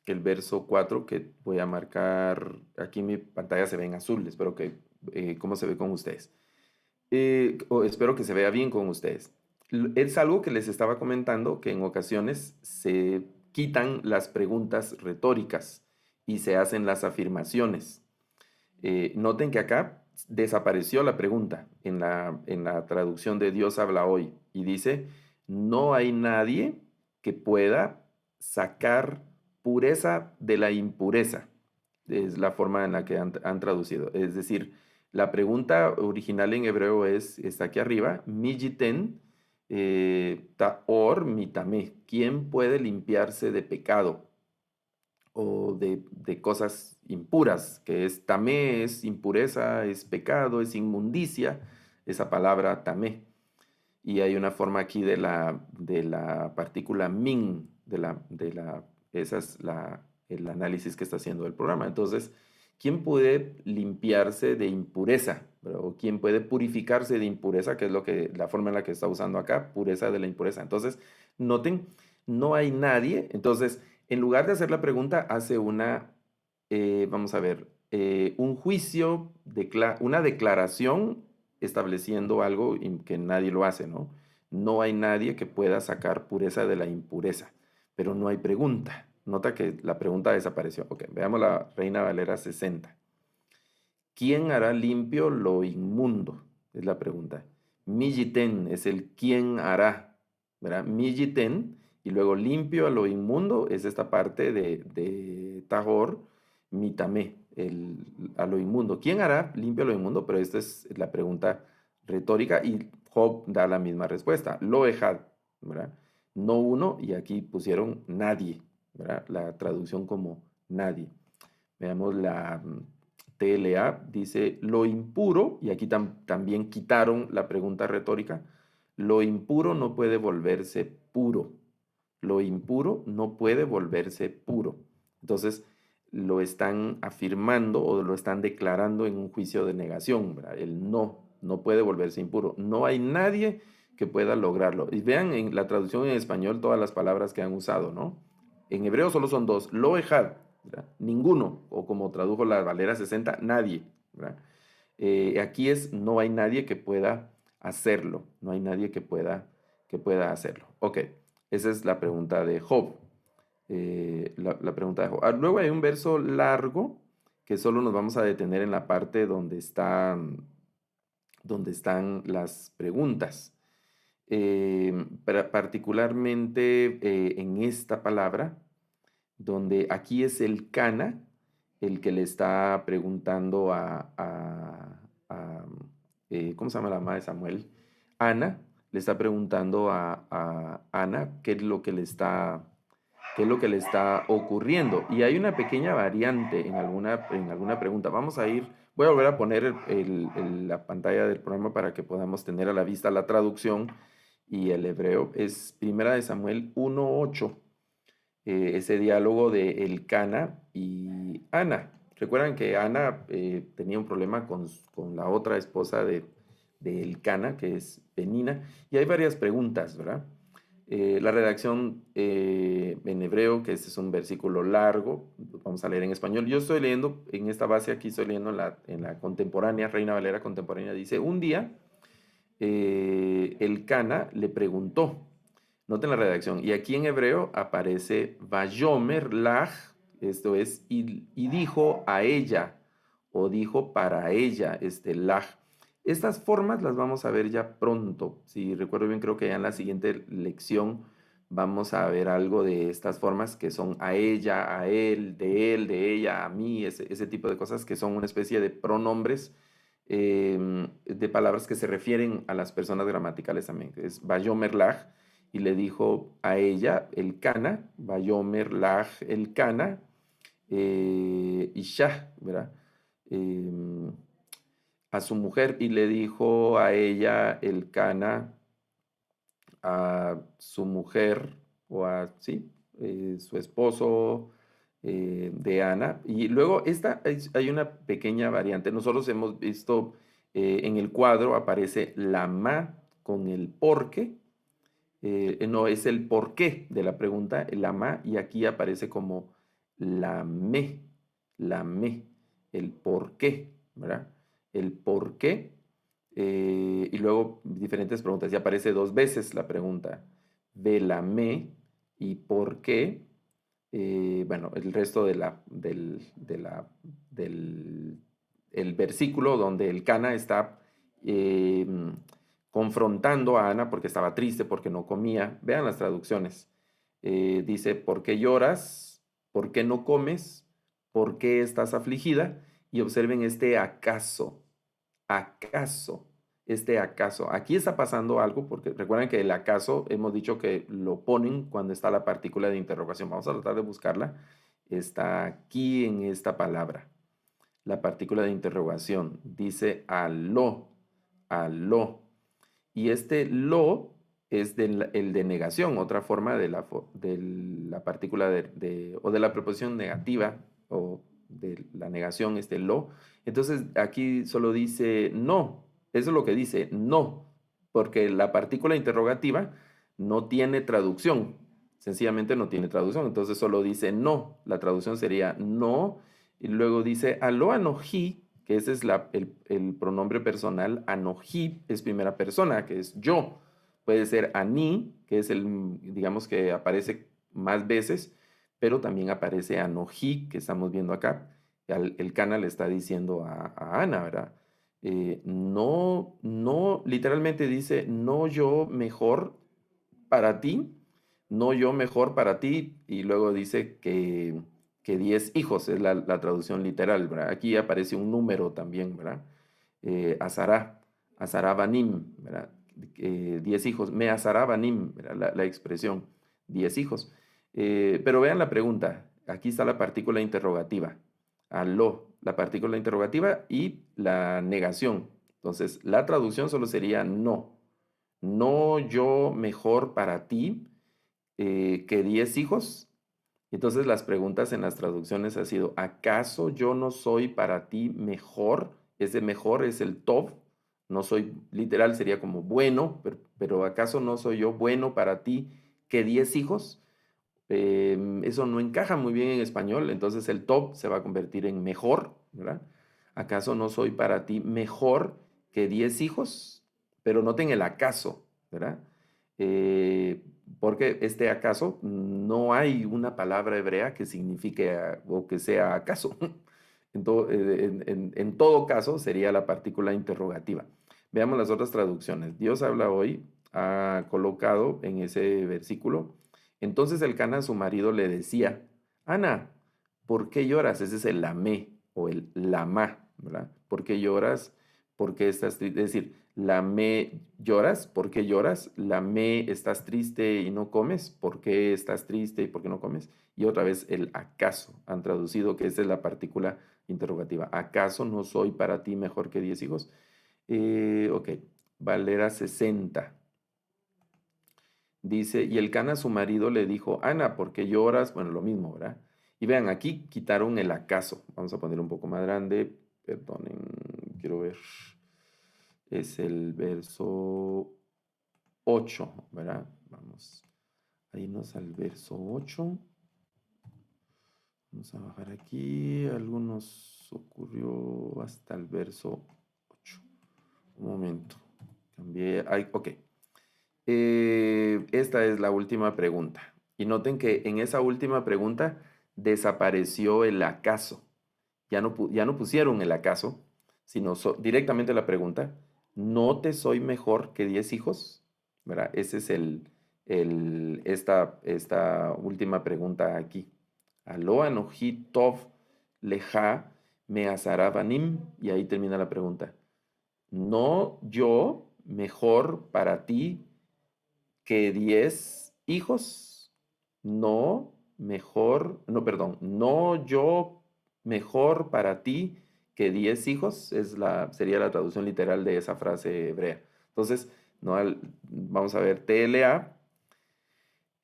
el verso 4 que voy a marcar. Aquí mi pantalla se ve en azul. Espero que, ¿cómo se ve con ustedes? Espero que se vea bien con ustedes. Es algo que les estaba comentando, que en ocasiones se quitan las preguntas retóricas y se hacen las afirmaciones. Noten que acá desapareció la pregunta en la traducción de Dios habla hoy y dice, no hay nadie que pueda sacar pureza de la impureza. Es la forma en la que han traducido. Es decir, la pregunta original en hebreo está aquí arriba, mijiten taor mitame. ¿Quién puede limpiarse de pecado o de cosas impuras? Que es tamé, es impureza, es pecado, es inmundicia, esa palabra tamé. Y hay una forma aquí de la partícula min, esa es el análisis que está haciendo el programa. Entonces, ¿quién puede limpiarse de impureza? ¿O quién puede purificarse de impureza? Que es la forma en la que está usando acá, pureza de la impureza. Entonces, noten, no hay nadie. Entonces, en lugar de hacer la pregunta, hace vamos a ver, un juicio, una declaración estableciendo algo que nadie lo hace, ¿no? No hay nadie que pueda sacar pureza de la impureza, pero no hay pregunta. Nota que la pregunta desapareció. Ok, veamos la Reina Valera 60. ¿Quién hará limpio lo inmundo? Es la pregunta. Mijiten es el quién hará, ¿verdad? Mijiten, y luego limpio a lo inmundo es esta parte de Tahor, mitame, a lo inmundo. ¿Quién hará limpio a lo inmundo? Pero esta es la pregunta retórica y Job da la misma respuesta. Lo ejad, ¿verdad? No uno, y aquí pusieron nadie, ¿verdad? La traducción como nadie. Veamos la TLA, dice lo impuro, y aquí también quitaron la pregunta retórica, lo impuro no puede volverse puro. Lo impuro no puede volverse puro. Entonces, lo están afirmando o lo están declarando en un juicio de negación, ¿verdad? El no puede volverse impuro. No hay nadie que pueda lograrlo. Y vean en la traducción en español todas las palabras que han usado, ¿no? En hebreo solo son dos, lo ejad, ¿verdad? Ninguno, o como tradujo la Valera 60, nadie, ¿verdad? Aquí no hay nadie que pueda hacerlo, no hay nadie que pueda hacerlo. Ok, esa es la pregunta de Job. La pregunta de Job. Luego hay un verso largo que solo nos vamos a detener en la parte donde están las preguntas. Particularmente en esta palabra, donde aquí es el Cana el que le está preguntando ¿cómo se llama la mamá de Samuel? Ana, le está preguntando a Ana qué es lo que le está ocurriendo. Y hay una pequeña variante en alguna pregunta. Voy a volver a poner la pantalla del programa para que podamos tener a la vista la traducción y el hebreo. Es 1 Samuel 1:8. Ese diálogo de Elcana y Ana. Recuerdan que Ana tenía un problema con la otra esposa de Elcana, que es Penina, y hay varias preguntas, ¿verdad? La redacción en hebreo, que este es un versículo largo, vamos a leer en español. Yo estoy leyendo, en esta base aquí estoy leyendo en la contemporánea, Reina Valera contemporánea, dice, un día Elcana le preguntó, noten la redacción, y aquí en hebreo aparece Vayomer Lach, esto es, y dijo a ella, o dijo para ella, Lach. Estas formas las vamos a ver ya pronto. Si recuerdo bien, creo que ya en la siguiente lección vamos a ver algo de estas formas que son a ella, a él, de ella, a mí, ese tipo de cosas que son una especie de pronombres de palabras que se refieren a las personas gramaticales también. Es Vayomer Lach, y le dijo a ella, el Cana, Vayomer Lach, el Cana, Isha, ¿verdad? Eh, a su mujer, y le dijo a ella, el Cana, a su mujer, o a, sí, su esposo de Ana. Y luego hay una pequeña variante. Nosotros hemos visto en el cuadro aparece la ma con el porque. No es el porqué de la pregunta, la ma, y aquí aparece como la me, el porqué, ¿verdad? El porqué, y luego diferentes preguntas, y aparece dos veces la pregunta, de la me y por qué, bueno, el resto del el versículo donde el Cana está eh, confrontando a Ana porque estaba triste, porque no comía. Vean las traducciones. Dice, ¿por qué lloras? ¿Por qué no comes? ¿Por qué estás afligida? Y observen este acaso. ¿Acaso? Este acaso. Aquí está pasando algo, porque recuerden que el acaso hemos dicho que lo ponen cuando está la partícula de interrogación. Vamos a tratar de buscarla. Está aquí en esta palabra. La partícula de interrogación. Dice aló, aló. Y este lo es el de negación, otra forma de la partícula o de la preposición negativa o de la negación, lo. Entonces aquí solo dice no, eso es lo que dice no, porque la partícula interrogativa no tiene traducción, sencillamente no tiene traducción, entonces solo dice no, la traducción sería no, y luego dice aló anojí, que ese es el pronombre personal. Anojí es primera persona, que es yo. Puede ser aní, que es digamos que aparece más veces, pero también aparece anojí, que estamos viendo acá. El Cana le está diciendo a Ana, ¿verdad? No, no, literalmente dice, no yo mejor para ti, no yo mejor para ti, y luego dice que 10 hijos, es la traducción literal, ¿verdad? Aquí aparece un número también, ¿verdad? Azará, Azará Banim, ¿verdad? 10 hijos, me Azará Banim, ¿verdad? La expresión, 10 hijos. Pero vean la pregunta, aquí está la partícula interrogativa, aló, la partícula interrogativa y la negación. Entonces, la traducción solo sería no. No yo mejor para ti que 10 hijos. Entonces las preguntas en las traducciones ha sido, ¿acaso yo no soy para ti mejor? Ese mejor es el tov, no soy, literal sería como bueno, pero ¿acaso no soy yo bueno para ti que 10 hijos? Eso no encaja muy bien en español, entonces el tov se va a convertir en mejor, ¿verdad? ¿Acaso no soy para ti mejor que 10 hijos? Pero noten el acaso, ¿verdad? Porque este acaso no hay una palabra hebrea que signifique o que sea acaso. En todo caso sería la partícula interrogativa. Veamos las otras traducciones. Dios habla hoy, ha colocado en ese versículo. Entonces el Cana a su marido le decía, Ana, ¿por qué lloras? Ese es el lamé o el lamá, ¿verdad? ¿Por qué lloras? ¿Por qué estás triste? Es decir, lamé, ¿lloras? ¿Por qué lloras? Lamé, ¿estás triste y no comes? ¿Por qué estás triste y por qué no comes? Y otra vez el acaso, han traducido que esa es la partícula interrogativa. ¿Acaso no soy para ti mejor que 10 hijos? Ok, Valera 60. Dice, y el Cana a su marido le dijo, Ana, ¿por qué lloras? Bueno, lo mismo, ¿verdad? Y vean, aquí quitaron el acaso. Vamos a poner un poco más grande. Perdonen, quiero ver. Es el verso 8, ¿verdad? Vamos a irnos al verso 8. Vamos a bajar aquí. Algunos ocurrió hasta el verso 8. Un momento. Cambié. Ok. Esta es la última pregunta. Y noten que en esa última pregunta desapareció el acaso. Ya no pusieron el acaso, sino directamente la pregunta. ¿No te soy mejor que 10 hijos? ¿Verdad? Ese es esta última pregunta aquí. Aló anoji tov leja me asarabanim. Y ahí termina la pregunta. ¿No yo mejor para ti que 10 hijos? No perdón, no yo mejor para ti que 10 hijos, sería la traducción literal de esa frase hebrea. Entonces, no, vamos a ver TLA.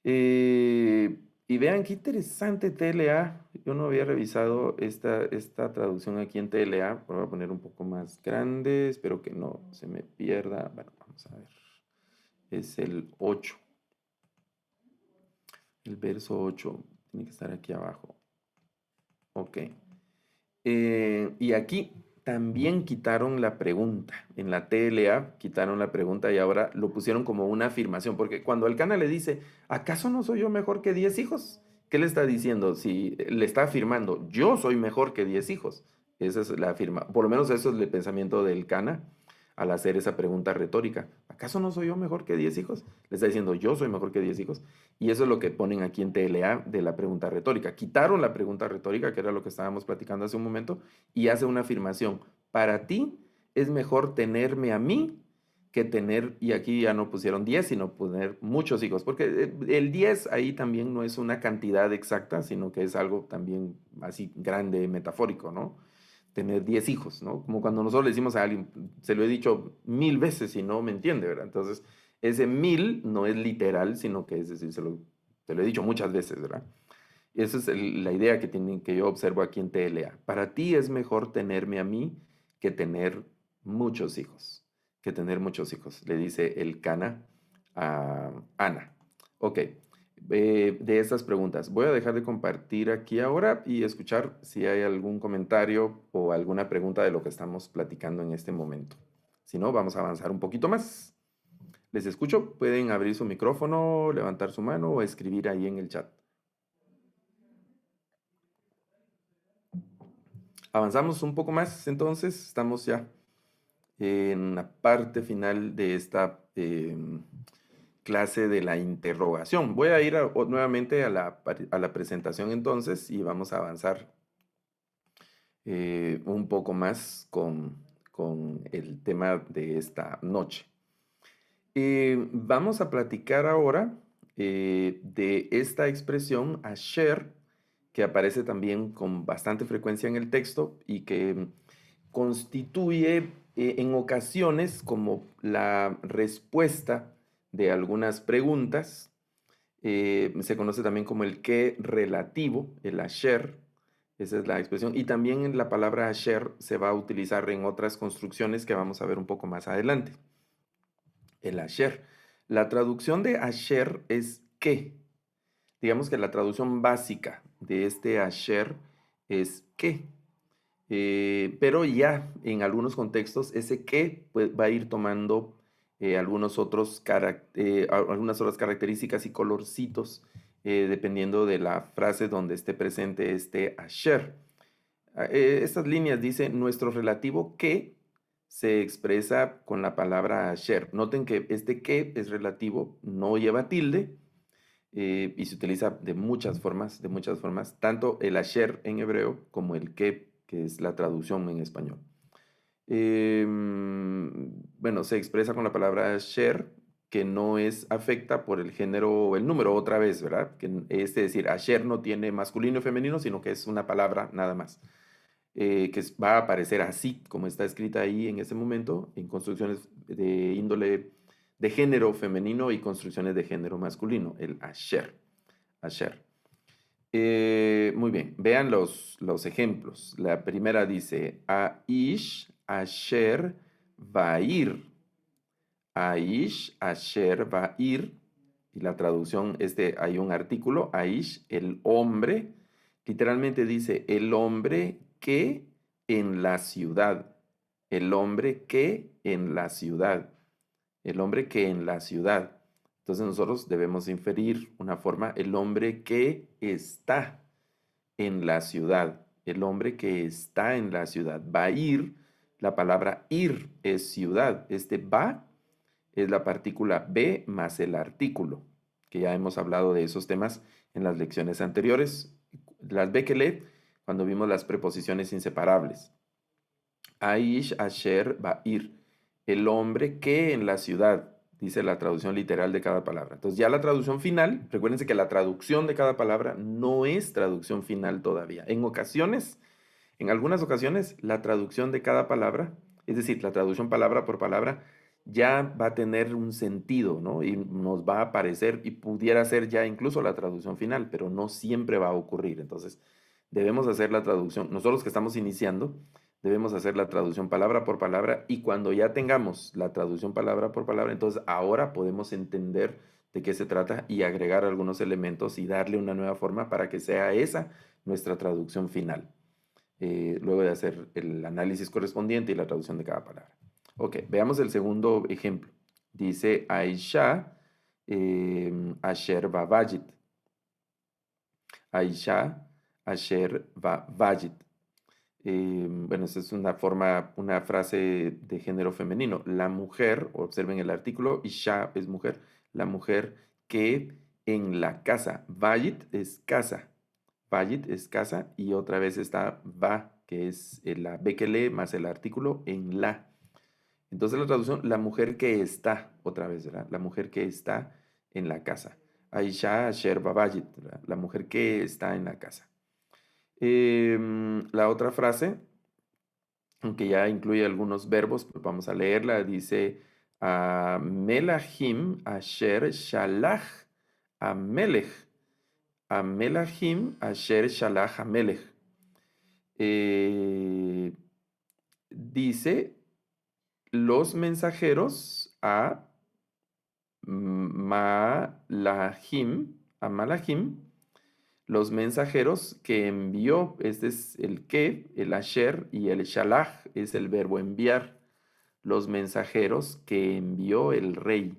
Y vean qué interesante TLA. Yo no había revisado esta traducción aquí en TLA. Voy a poner un poco más grande. Espero que no se me pierda. Bueno, vamos a ver. Es el 8. El verso 8 tiene que estar aquí abajo. Ok. Y aquí también quitaron la pregunta. En la TLA quitaron la pregunta y ahora lo pusieron como una afirmación. Porque cuando el Cana le dice, ¿acaso no soy yo mejor que 10 hijos? ¿Qué le está diciendo? Si le está afirmando, yo soy mejor que 10 hijos. Esa es la afirma. Por lo menos eso es el pensamiento del Cana al hacer esa pregunta retórica. ¿Acaso no soy yo mejor que 10 hijos? Le está diciendo, yo soy mejor que 10 hijos. Y eso es lo que ponen aquí en TLA de la pregunta retórica. Quitaron la pregunta retórica, que era lo que estábamos platicando hace un momento, y hace una afirmación. Para ti es mejor tenerme a mí que tener, y aquí ya no pusieron 10, sino poner muchos hijos, porque el 10 ahí también no es una cantidad exacta, sino que es algo también así grande, metafórico, ¿no? Tener 10 hijos, ¿no? Como cuando nosotros le decimos a alguien, se lo he dicho 1000 veces y no me entiende, ¿verdad? Entonces, ese 1000 no es literal, sino que es decir, te lo he dicho muchas veces, ¿verdad? Y esa es la idea que yo observo aquí en TLA. Para ti es mejor tenerme a mí que tener muchos hijos, le dice el Cana a Ana. Ok, de estas preguntas. Voy a dejar de compartir aquí ahora y escuchar si hay algún comentario o alguna pregunta de lo que estamos platicando en este momento. Si no, vamos a avanzar un poquito más. Les escucho, pueden abrir su micrófono, levantar su mano o escribir ahí en el chat. Avanzamos un poco más, entonces estamos ya en la parte final de esta clase de la interrogación. Voy a ir nuevamente a la presentación entonces y vamos a avanzar un poco más con el tema de esta noche. Vamos a platicar ahora de esta expresión asher, que aparece también con bastante frecuencia en el texto y que constituye en ocasiones como la respuesta de algunas preguntas. Se conoce también como el que relativo, el asher, esa es la expresión. Y también la palabra asher se va a utilizar en otras construcciones que vamos a ver un poco más adelante. El asher. La traducción de asher es que. Digamos que la traducción básica de este asher es que. Pero ya en algunos contextos ese que pues, va a ir tomando algunas otras características y colorcitos dependiendo de la frase donde esté presente este asher. Estas líneas dicen nuestro relativo que se expresa con la palabra asher. Noten que este que es relativo, no lleva tilde y se utiliza de muchas formas, tanto el asher en hebreo como el que es la traducción en español. Bueno, se expresa con la palabra asher, que no es afecta por el género o el número, otra vez, ¿verdad? Es decir, asher no tiene masculino y femenino, sino que es una palabra nada más. Que va a aparecer así, como está escrita ahí en ese momento, en construcciones de índole de género femenino y construcciones de género masculino, el asher. Asher. Muy bien, vean los ejemplos. La primera dice, Aish asher va'ir. Aish asher va'ir. Y la traducción, hay un artículo, Aish, el hombre. Literalmente dice, el hombre que en la ciudad. El hombre que en la ciudad. El hombre que en la ciudad. Entonces nosotros debemos inferir una forma, el hombre que está en la ciudad, el hombre que está en la ciudad. Va a ir, la palabra ir es ciudad. Va es la partícula be más el artículo, que ya hemos hablado de esos temas en las lecciones anteriores. Las bekele, cuando vimos las preposiciones inseparables. Aish asher va ir, el hombre que en la ciudad, dice la traducción literal de cada palabra. Entonces ya la traducción final, recuérdense que la traducción de cada palabra no es traducción final todavía. En algunas ocasiones, la traducción de cada palabra, es decir, la traducción palabra por palabra, ya va a tener un sentido, ¿no? Y nos va a aparecer y pudiera ser ya incluso la traducción final, pero no siempre va a ocurrir. Entonces, debemos hacer la traducción. Nosotros que estamos iniciando, debemos hacer la traducción palabra por palabra y cuando ya tengamos la traducción palabra por palabra, entonces ahora podemos entender de qué se trata y agregar algunos elementos y darle una nueva forma para que sea esa nuestra traducción final. Luego de hacer el análisis correspondiente y la traducción de cada palabra. Ok, veamos el segundo ejemplo. Dice Aisha asher vavajit. Aisha asher vavajit. Bueno, esa es una frase de género femenino. La mujer, observen el artículo, Isha es mujer, la mujer que en la casa, Vajit es casa, Vajit es casa y otra vez está va, que es la bekele más el artículo en la. Entonces la traducción, la mujer que está, otra vez, ¿verdad? La mujer que está en la casa. Aisha asher vavajit, la mujer que está en la casa. La otra frase, aunque ya incluye algunos verbos, pues vamos a leerla, dice Melahim asher shalach amelech. Amelahim asher shalach amelech. Dice los mensajeros a Malahim, los mensajeros que envió, este es el que, el asher, y el shalach es el verbo enviar. Los mensajeros que envió el rey.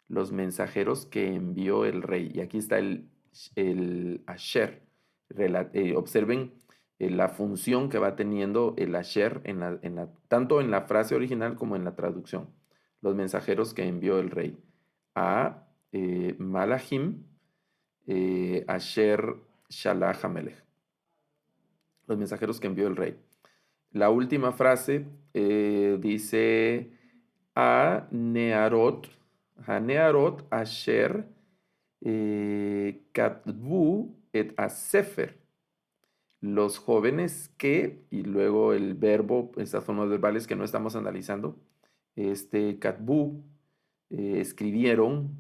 Los mensajeros que envió el rey. Y aquí está el asher. Observen la función que va teniendo el asher tanto en la frase original como en la traducción. Los mensajeros que envió el rey. A Malahim asher shalach hamelech. Los mensajeros que envió el rey. La última frase dice a nearot asher katbu et asefer. Los jóvenes que, y luego el verbo, estas formas verbales que no estamos analizando, katbu, escribieron,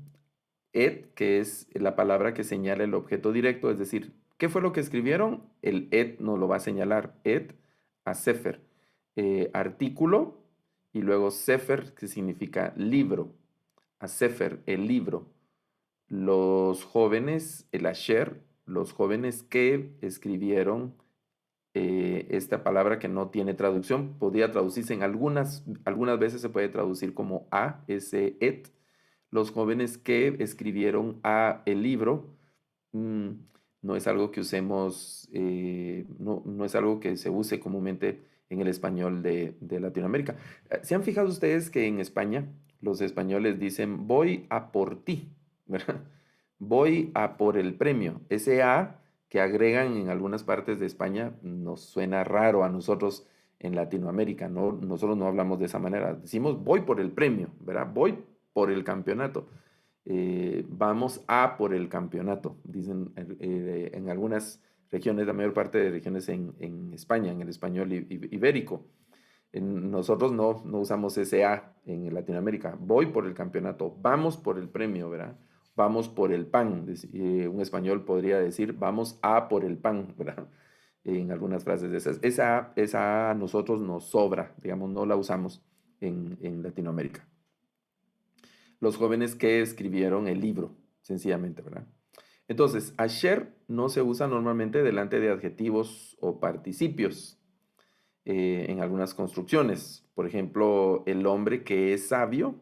et, que es la palabra que señala el objeto directo, es decir, ¿qué fue lo que escribieron? El et nos lo va a señalar, et, a sefer, artículo, y luego sefer, que significa libro, a sefer, el libro. Los jóvenes, el asher, los jóvenes que escribieron esta palabra que no tiene traducción, podría traducirse en algunas veces se puede traducir como a, ese et. Los jóvenes que escribieron a el libro, no es algo que usemos, no es algo que se use comúnmente en el español de Latinoamérica. ¿Se han fijado ustedes que en España los españoles dicen voy a por ti, ¿verdad? Voy a por el premio. Ese a que agregan en algunas partes de España nos suena raro a nosotros en Latinoamérica, ¿no? Nosotros no hablamos de esa manera. Decimos voy por el premio, ¿verdad? Voy por el campeonato. Vamos a por el campeonato, dicen en algunas regiones, la mayor parte de regiones en España, en el español ibérico. Nosotros no usamos ese a en Latinoamérica. Voy por el campeonato, vamos por el premio, ¿verdad? vamos por el pan. Un español podría decir, vamos a por el pan, ¿verdad? En algunas frases de esas. Esa a nosotros nos sobra, digamos, no la usamos en Latinoamérica. Los jóvenes que escribieron el libro, sencillamente, ¿verdad? Entonces, asher no se usa normalmente delante de adjetivos o participios en algunas construcciones. Por ejemplo, el hombre que es sabio.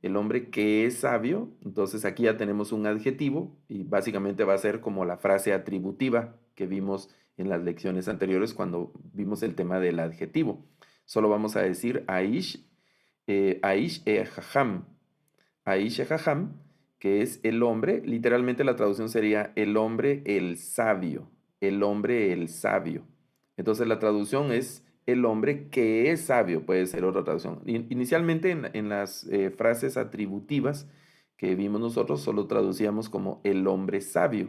El hombre que es sabio, entonces aquí ya tenemos un adjetivo y básicamente va a ser como la frase atributiva que vimos en las lecciones anteriores cuando vimos el tema del adjetivo. Solo vamos a decir Aish, Aish e Jajam. Aish e Jajam, que es el hombre, literalmente la traducción sería el hombre el sabio, el hombre el sabio. Entonces la traducción es el hombre que es sabio, puede ser otra traducción. Inicialmente en las frases atributivas que vimos nosotros solo traducíamos como el hombre sabio,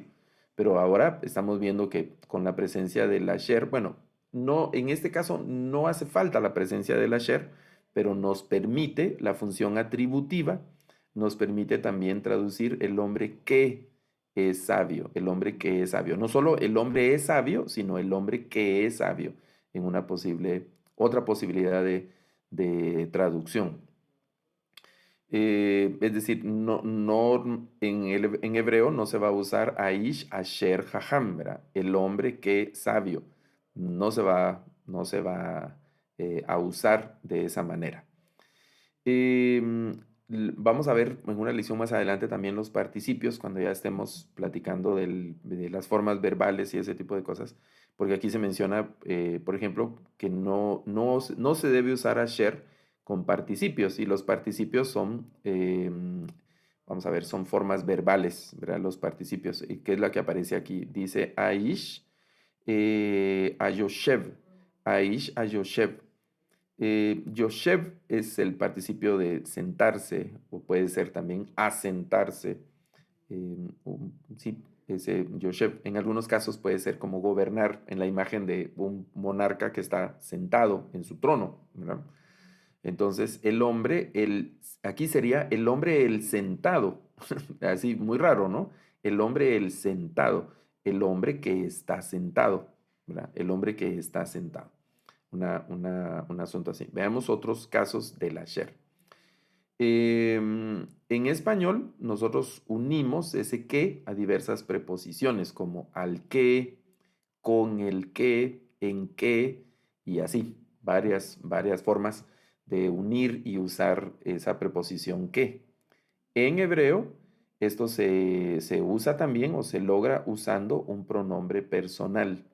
pero ahora estamos viendo que con la presencia del asher, bueno, no, en este caso no hace falta la presencia del asher, pero nos permite la función atributiva, nos permite también traducir el hombre que es sabio, el hombre que es sabio. No solo el hombre es sabio, sino el hombre que es sabio en una otra posibilidad de traducción. Es decir, en hebreo no se va a usar Aish Asher Jajam, ¿verdad? El hombre que sabio. No se va a usar de esa manera. Vamos a ver en una lección más adelante también los participios, cuando ya estemos platicando de las formas verbales y ese tipo de cosas, porque aquí se menciona, por ejemplo, que no se debe usar asher con participios, y los participios son, vamos a ver, son formas verbales, ¿verdad? Los participios, que es la que aparece aquí. Dice Aish, Ayoshev, Aish, Ayoshev. Yoshev es el participio de sentarse, o puede ser también asentarse. Sí, ese Yoshev en algunos casos puede ser como gobernar, en la imagen de un monarca que está sentado en su trono, ¿verdad? Entonces, aquí sería el hombre el sentado, así muy raro, ¿no? El hombre el sentado, el hombre que está sentado, ¿verdad? El hombre que está sentado. Un asunto así. Veamos otros casos del asher. En español, nosotros unimos ese que a diversas preposiciones, como al que, con el que, en que, y así. Varias formas de unir y usar esa preposición que. En hebreo, esto se usa también o se logra usando un pronombre personal.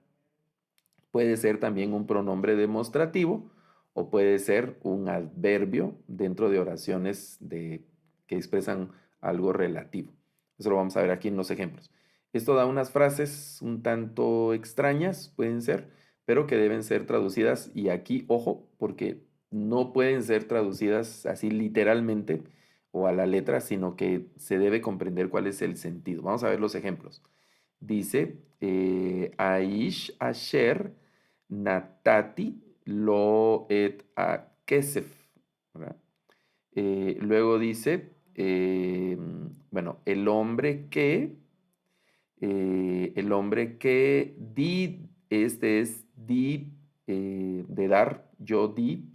Puede ser también un pronombre demostrativo o puede ser un adverbio dentro de oraciones que expresan algo relativo. Eso lo vamos a ver aquí en los ejemplos. Esto da unas frases un tanto extrañas, pueden ser, pero que deben ser traducidas. Y aquí, ojo, porque no pueden ser traducidas así literalmente o a la letra, sino que se debe comprender cuál es el sentido. Vamos a ver los ejemplos. Dice, Aish Asher Natati lo et a kesef. Luego dice, bueno, el hombre que di, este es di, de dar, yo di,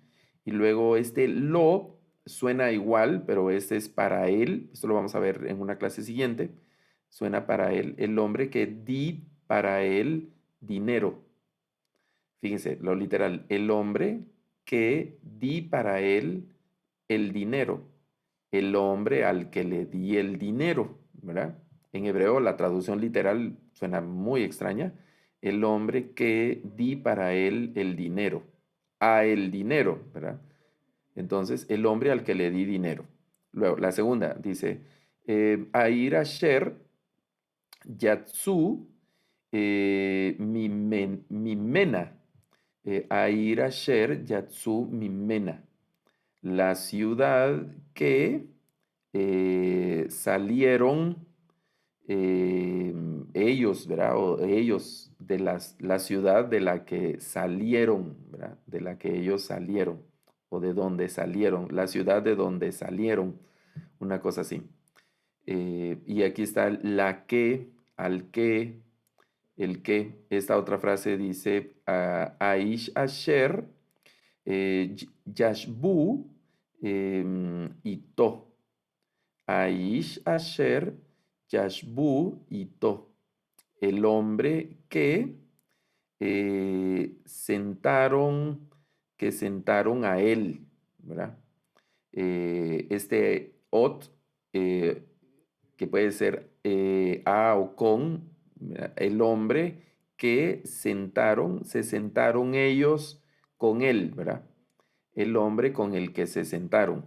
y luego este lo suena igual, pero este es para él, esto lo vamos a ver en una clase siguiente, suena para él, el hombre que di para él dinero. Fíjense, lo literal, el hombre que di para él el dinero, el hombre al que le di el dinero, ¿verdad? En hebreo la traducción literal suena muy extraña. El hombre que di para él el dinero, a el dinero, ¿verdad? Entonces, el hombre al que le di dinero. Luego, la segunda dice, Air Asher Yatsu Mimena. Air Asher Yatsu Mimena. La ciudad que salieron ellos, ¿verdad? O ellos, de la ciudad de la que salieron, ¿verdad? De la que ellos salieron, o de donde salieron, la ciudad de donde salieron, una cosa así. Y aquí está la que, al que, el que. Esta otra frase dice, Aish Asher, Yashbu, Ito. Aish Asher, Yashbu, Ito. El hombre que sentaron a él, ¿verdad? Este ot, que puede ser a o con, ¿verdad? El hombre que se sentaron ellos con él, ¿verdad? El hombre con el que se sentaron.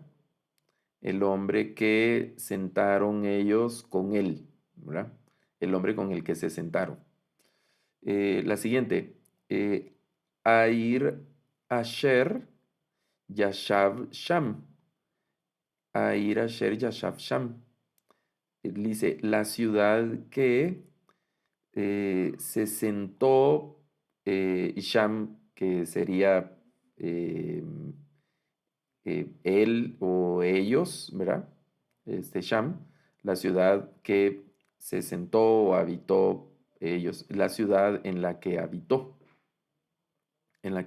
El hombre que sentaron ellos con él, ¿verdad? El hombre con el que se sentaron. La siguiente, Air Asher Yashav Sham. Air Asher Yashav Sham. Dice, la ciudad que se sentó, Sham, que sería él o ellos, ¿verdad? Sham, la ciudad que se sentó o habitó ellos, la ciudad en la que habitó, la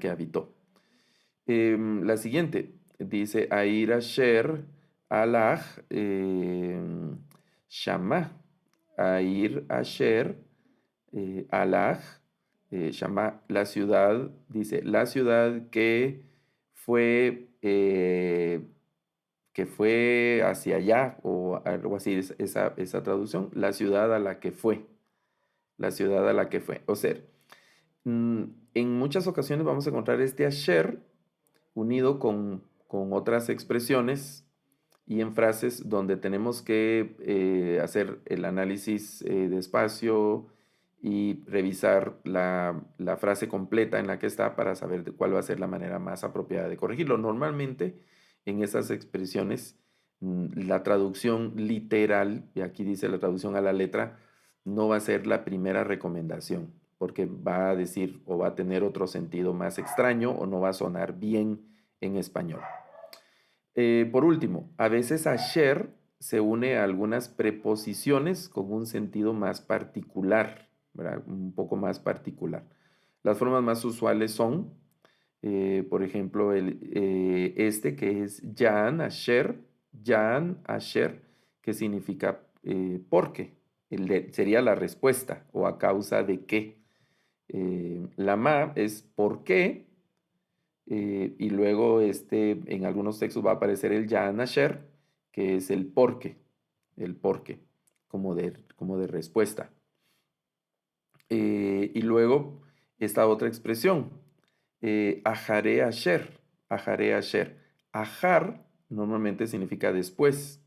siguiente dice, Air Asher Alach Shama, Air Asher Alach Shama, la ciudad, dice, la ciudad que fue hacia allá, o algo así, esa traducción, la ciudad a la que fue, la ciudad a la que fue. O sea, en muchas ocasiones vamos a encontrar este Asher unido con otras expresiones y en frases donde tenemos que hacer el análisis despacio y revisar la frase completa en la que está para saber cuál va a ser la manera más apropiada de corregirlo. Normalmente en esas expresiones la traducción literal, y aquí dice la traducción a la letra, no va a ser la primera recomendación, porque va a decir o va a tener otro sentido más extraño o no va a sonar bien en español. Por último, a veces Asher se une a algunas preposiciones con un sentido más particular, ¿verdad? Un poco más particular. Las formas más usuales son, por ejemplo, este que es Yan Asher, que significa porque. Sería la respuesta o a causa de qué. La ma es por qué. Y luego en algunos textos va a aparecer el Yan Asher, que es el porque, como de respuesta. Y luego esta otra expresión, Ajare Asher, Ajar normalmente significa después,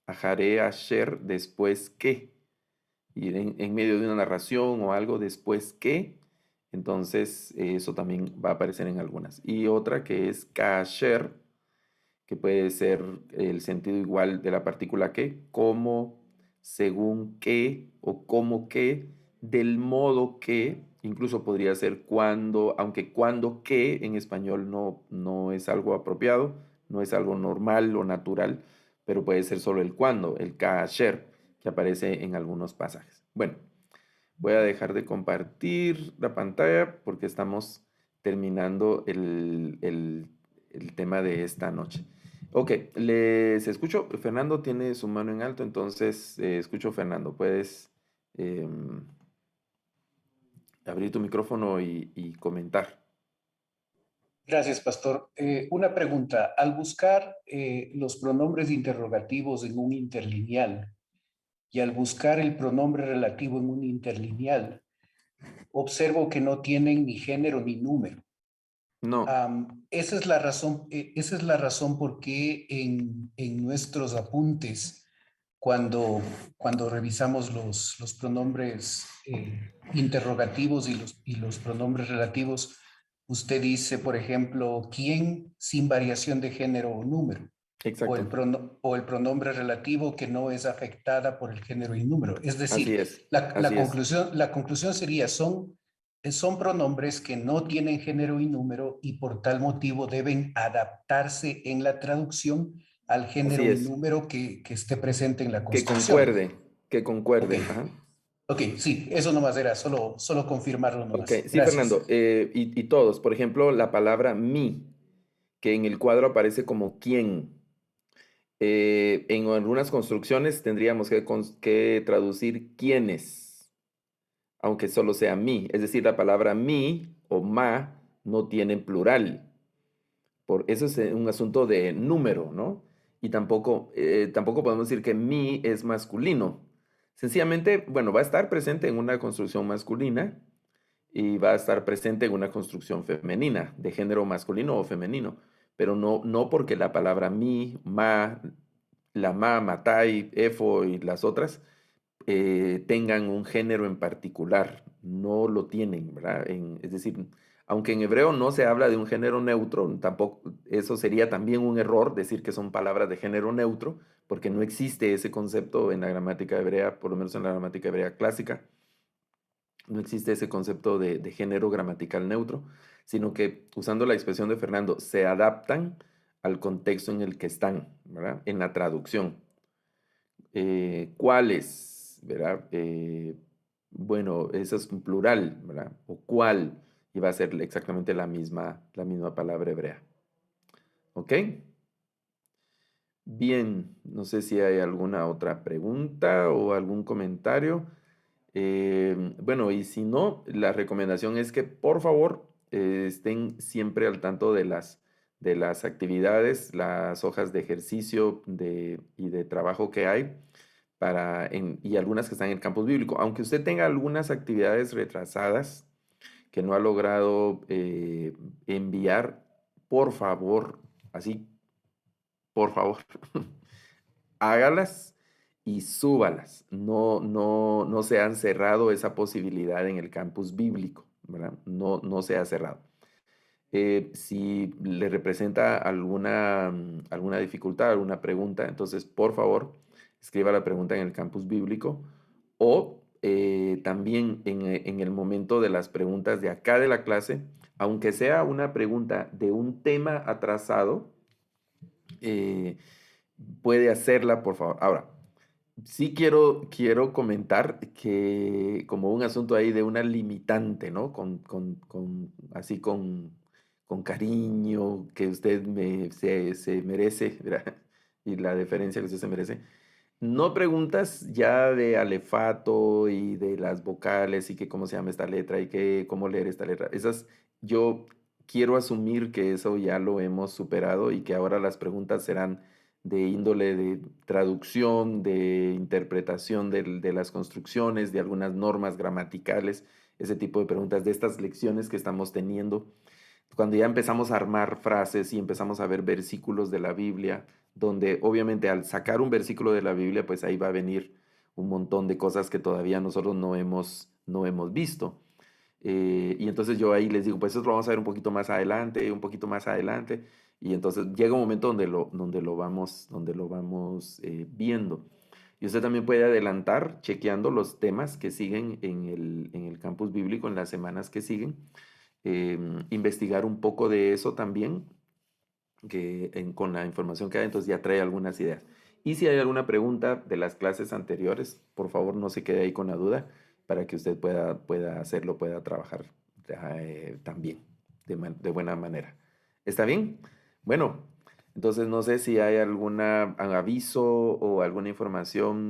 Ajare Asher, después que, y en medio de una narración o algo, después que. Entonces, eso también va a aparecer en algunas. Y otra que es kasher, que puede ser el sentido igual de la partícula que, como, según que, o como que, del modo que, incluso podría ser cuando, aunque cuando que en español no es algo apropiado, no es algo normal o natural, pero puede ser solo el cuando, el kasher, que aparece en algunos pasajes. Bueno. Voy a dejar de compartir la pantalla porque estamos terminando el tema de esta noche. Ok, les escucho. Fernando tiene su mano en alto, entonces escucho, Fernando. Puedes abrir tu micrófono y comentar. Gracias, Pastor. Una pregunta. Al buscar los pronombres interrogativos en un interlineal y al buscar el pronombre relativo en un interlineal, observo que no tienen ni género ni número. No. Esa es la razón por qué en nuestros apuntes, cuando revisamos los pronombres interrogativos y los pronombres relativos, usted dice, por ejemplo, ¿quién? Sin variación de género o número. Exacto. O el pronombre relativo que no es afectada por el género y número. Es decir, Así es. La conclusión sería, son pronombres que no tienen género y número y por tal motivo deben adaptarse en la traducción al género Así y es, número que esté presente en la que construcción. concuerde, que Ok, concuerde. Ajá. ok, sí, eso nomás era, solo confirmarlo Ok, nomás. sí, Fernando. Gracias. Y todos, por ejemplo, la palabra mi, que en el cuadro aparece como quién. En algunas construcciones tendríamos que traducir quiénes, aunque solo sea mi. Es decir, la palabra mi o ma no tiene plural. Eso es un asunto de número, ¿no? Y tampoco podemos decir que mi es masculino. Sencillamente, bueno, va a estar presente en una construcción masculina y va a estar presente en una construcción femenina, de género masculino o femenino, pero no porque la palabra mi, ma, la ma, matai, efo y las otras tengan un género en particular, no lo tienen, ¿verdad? Es decir, aunque en hebreo no se habla de un género neutro, tampoco, eso sería también un error decir que son palabras de género neutro, porque no existe ese concepto en la gramática hebrea, por lo menos en la gramática hebrea clásica. No existe ese concepto de género gramatical neutro, sino que, usando la expresión de Fernando, se adaptan al contexto en el que están, ¿verdad? En la traducción. ¿Cuáles? ¿Verdad? Bueno, eso es un plural, ¿verdad? O cuál, y va a ser exactamente la misma palabra hebrea. ¿Ok? Bien, no sé si hay alguna otra pregunta o algún comentario. Bueno, y si no, la recomendación es que por favor estén siempre al tanto de las actividades, las hojas de ejercicio y de trabajo que hay y algunas que están en el campus bíblico. Aunque usted tenga algunas actividades retrasadas que no ha logrado enviar, por favor, así, por favor, hágalas y súbalas. No se han cerrado esa posibilidad en el campus bíblico, ¿verdad? No se ha cerrado. Si le representa alguna dificultad, alguna pregunta, entonces por favor escriba la pregunta en el campus bíblico o también en el momento de las preguntas de acá de la clase, aunque sea una pregunta de un tema atrasado, eh, puede hacerla, por favor. Ahora, sí quiero comentar que como un asunto ahí de una limitante, ¿no? Así con cariño que usted se merece, ¿verdad? Y la deferencia que usted se merece. No preguntas ya de alefato y de las vocales y que cómo se llama esta letra y que cómo leer esta letra. Yo quiero asumir que eso ya lo hemos superado y que ahora las preguntas serán de índole de traducción, de interpretación de las construcciones, de algunas normas gramaticales, ese tipo de preguntas, de estas lecciones que estamos teniendo. Cuando ya empezamos a armar frases y empezamos a ver versículos de la Biblia, donde obviamente al sacar un versículo de la Biblia, pues ahí va a venir un montón de cosas que todavía nosotros no hemos visto. Y entonces yo ahí les digo, pues eso lo vamos a ver un poquito más adelante, y entonces llega un momento donde lo vamos viendo. Y usted también puede adelantar chequeando los temas que siguen en el campus bíblico en las semanas que siguen, investigar un poco de eso también, con la información que hay, entonces ya trae algunas ideas. Y si hay alguna pregunta de las clases anteriores, por favor no se quede ahí con la duda para que usted pueda hacerlo, pueda trabajar también de buena manera. ¿Está bien? Bueno, entonces no sé si hay algún aviso o alguna información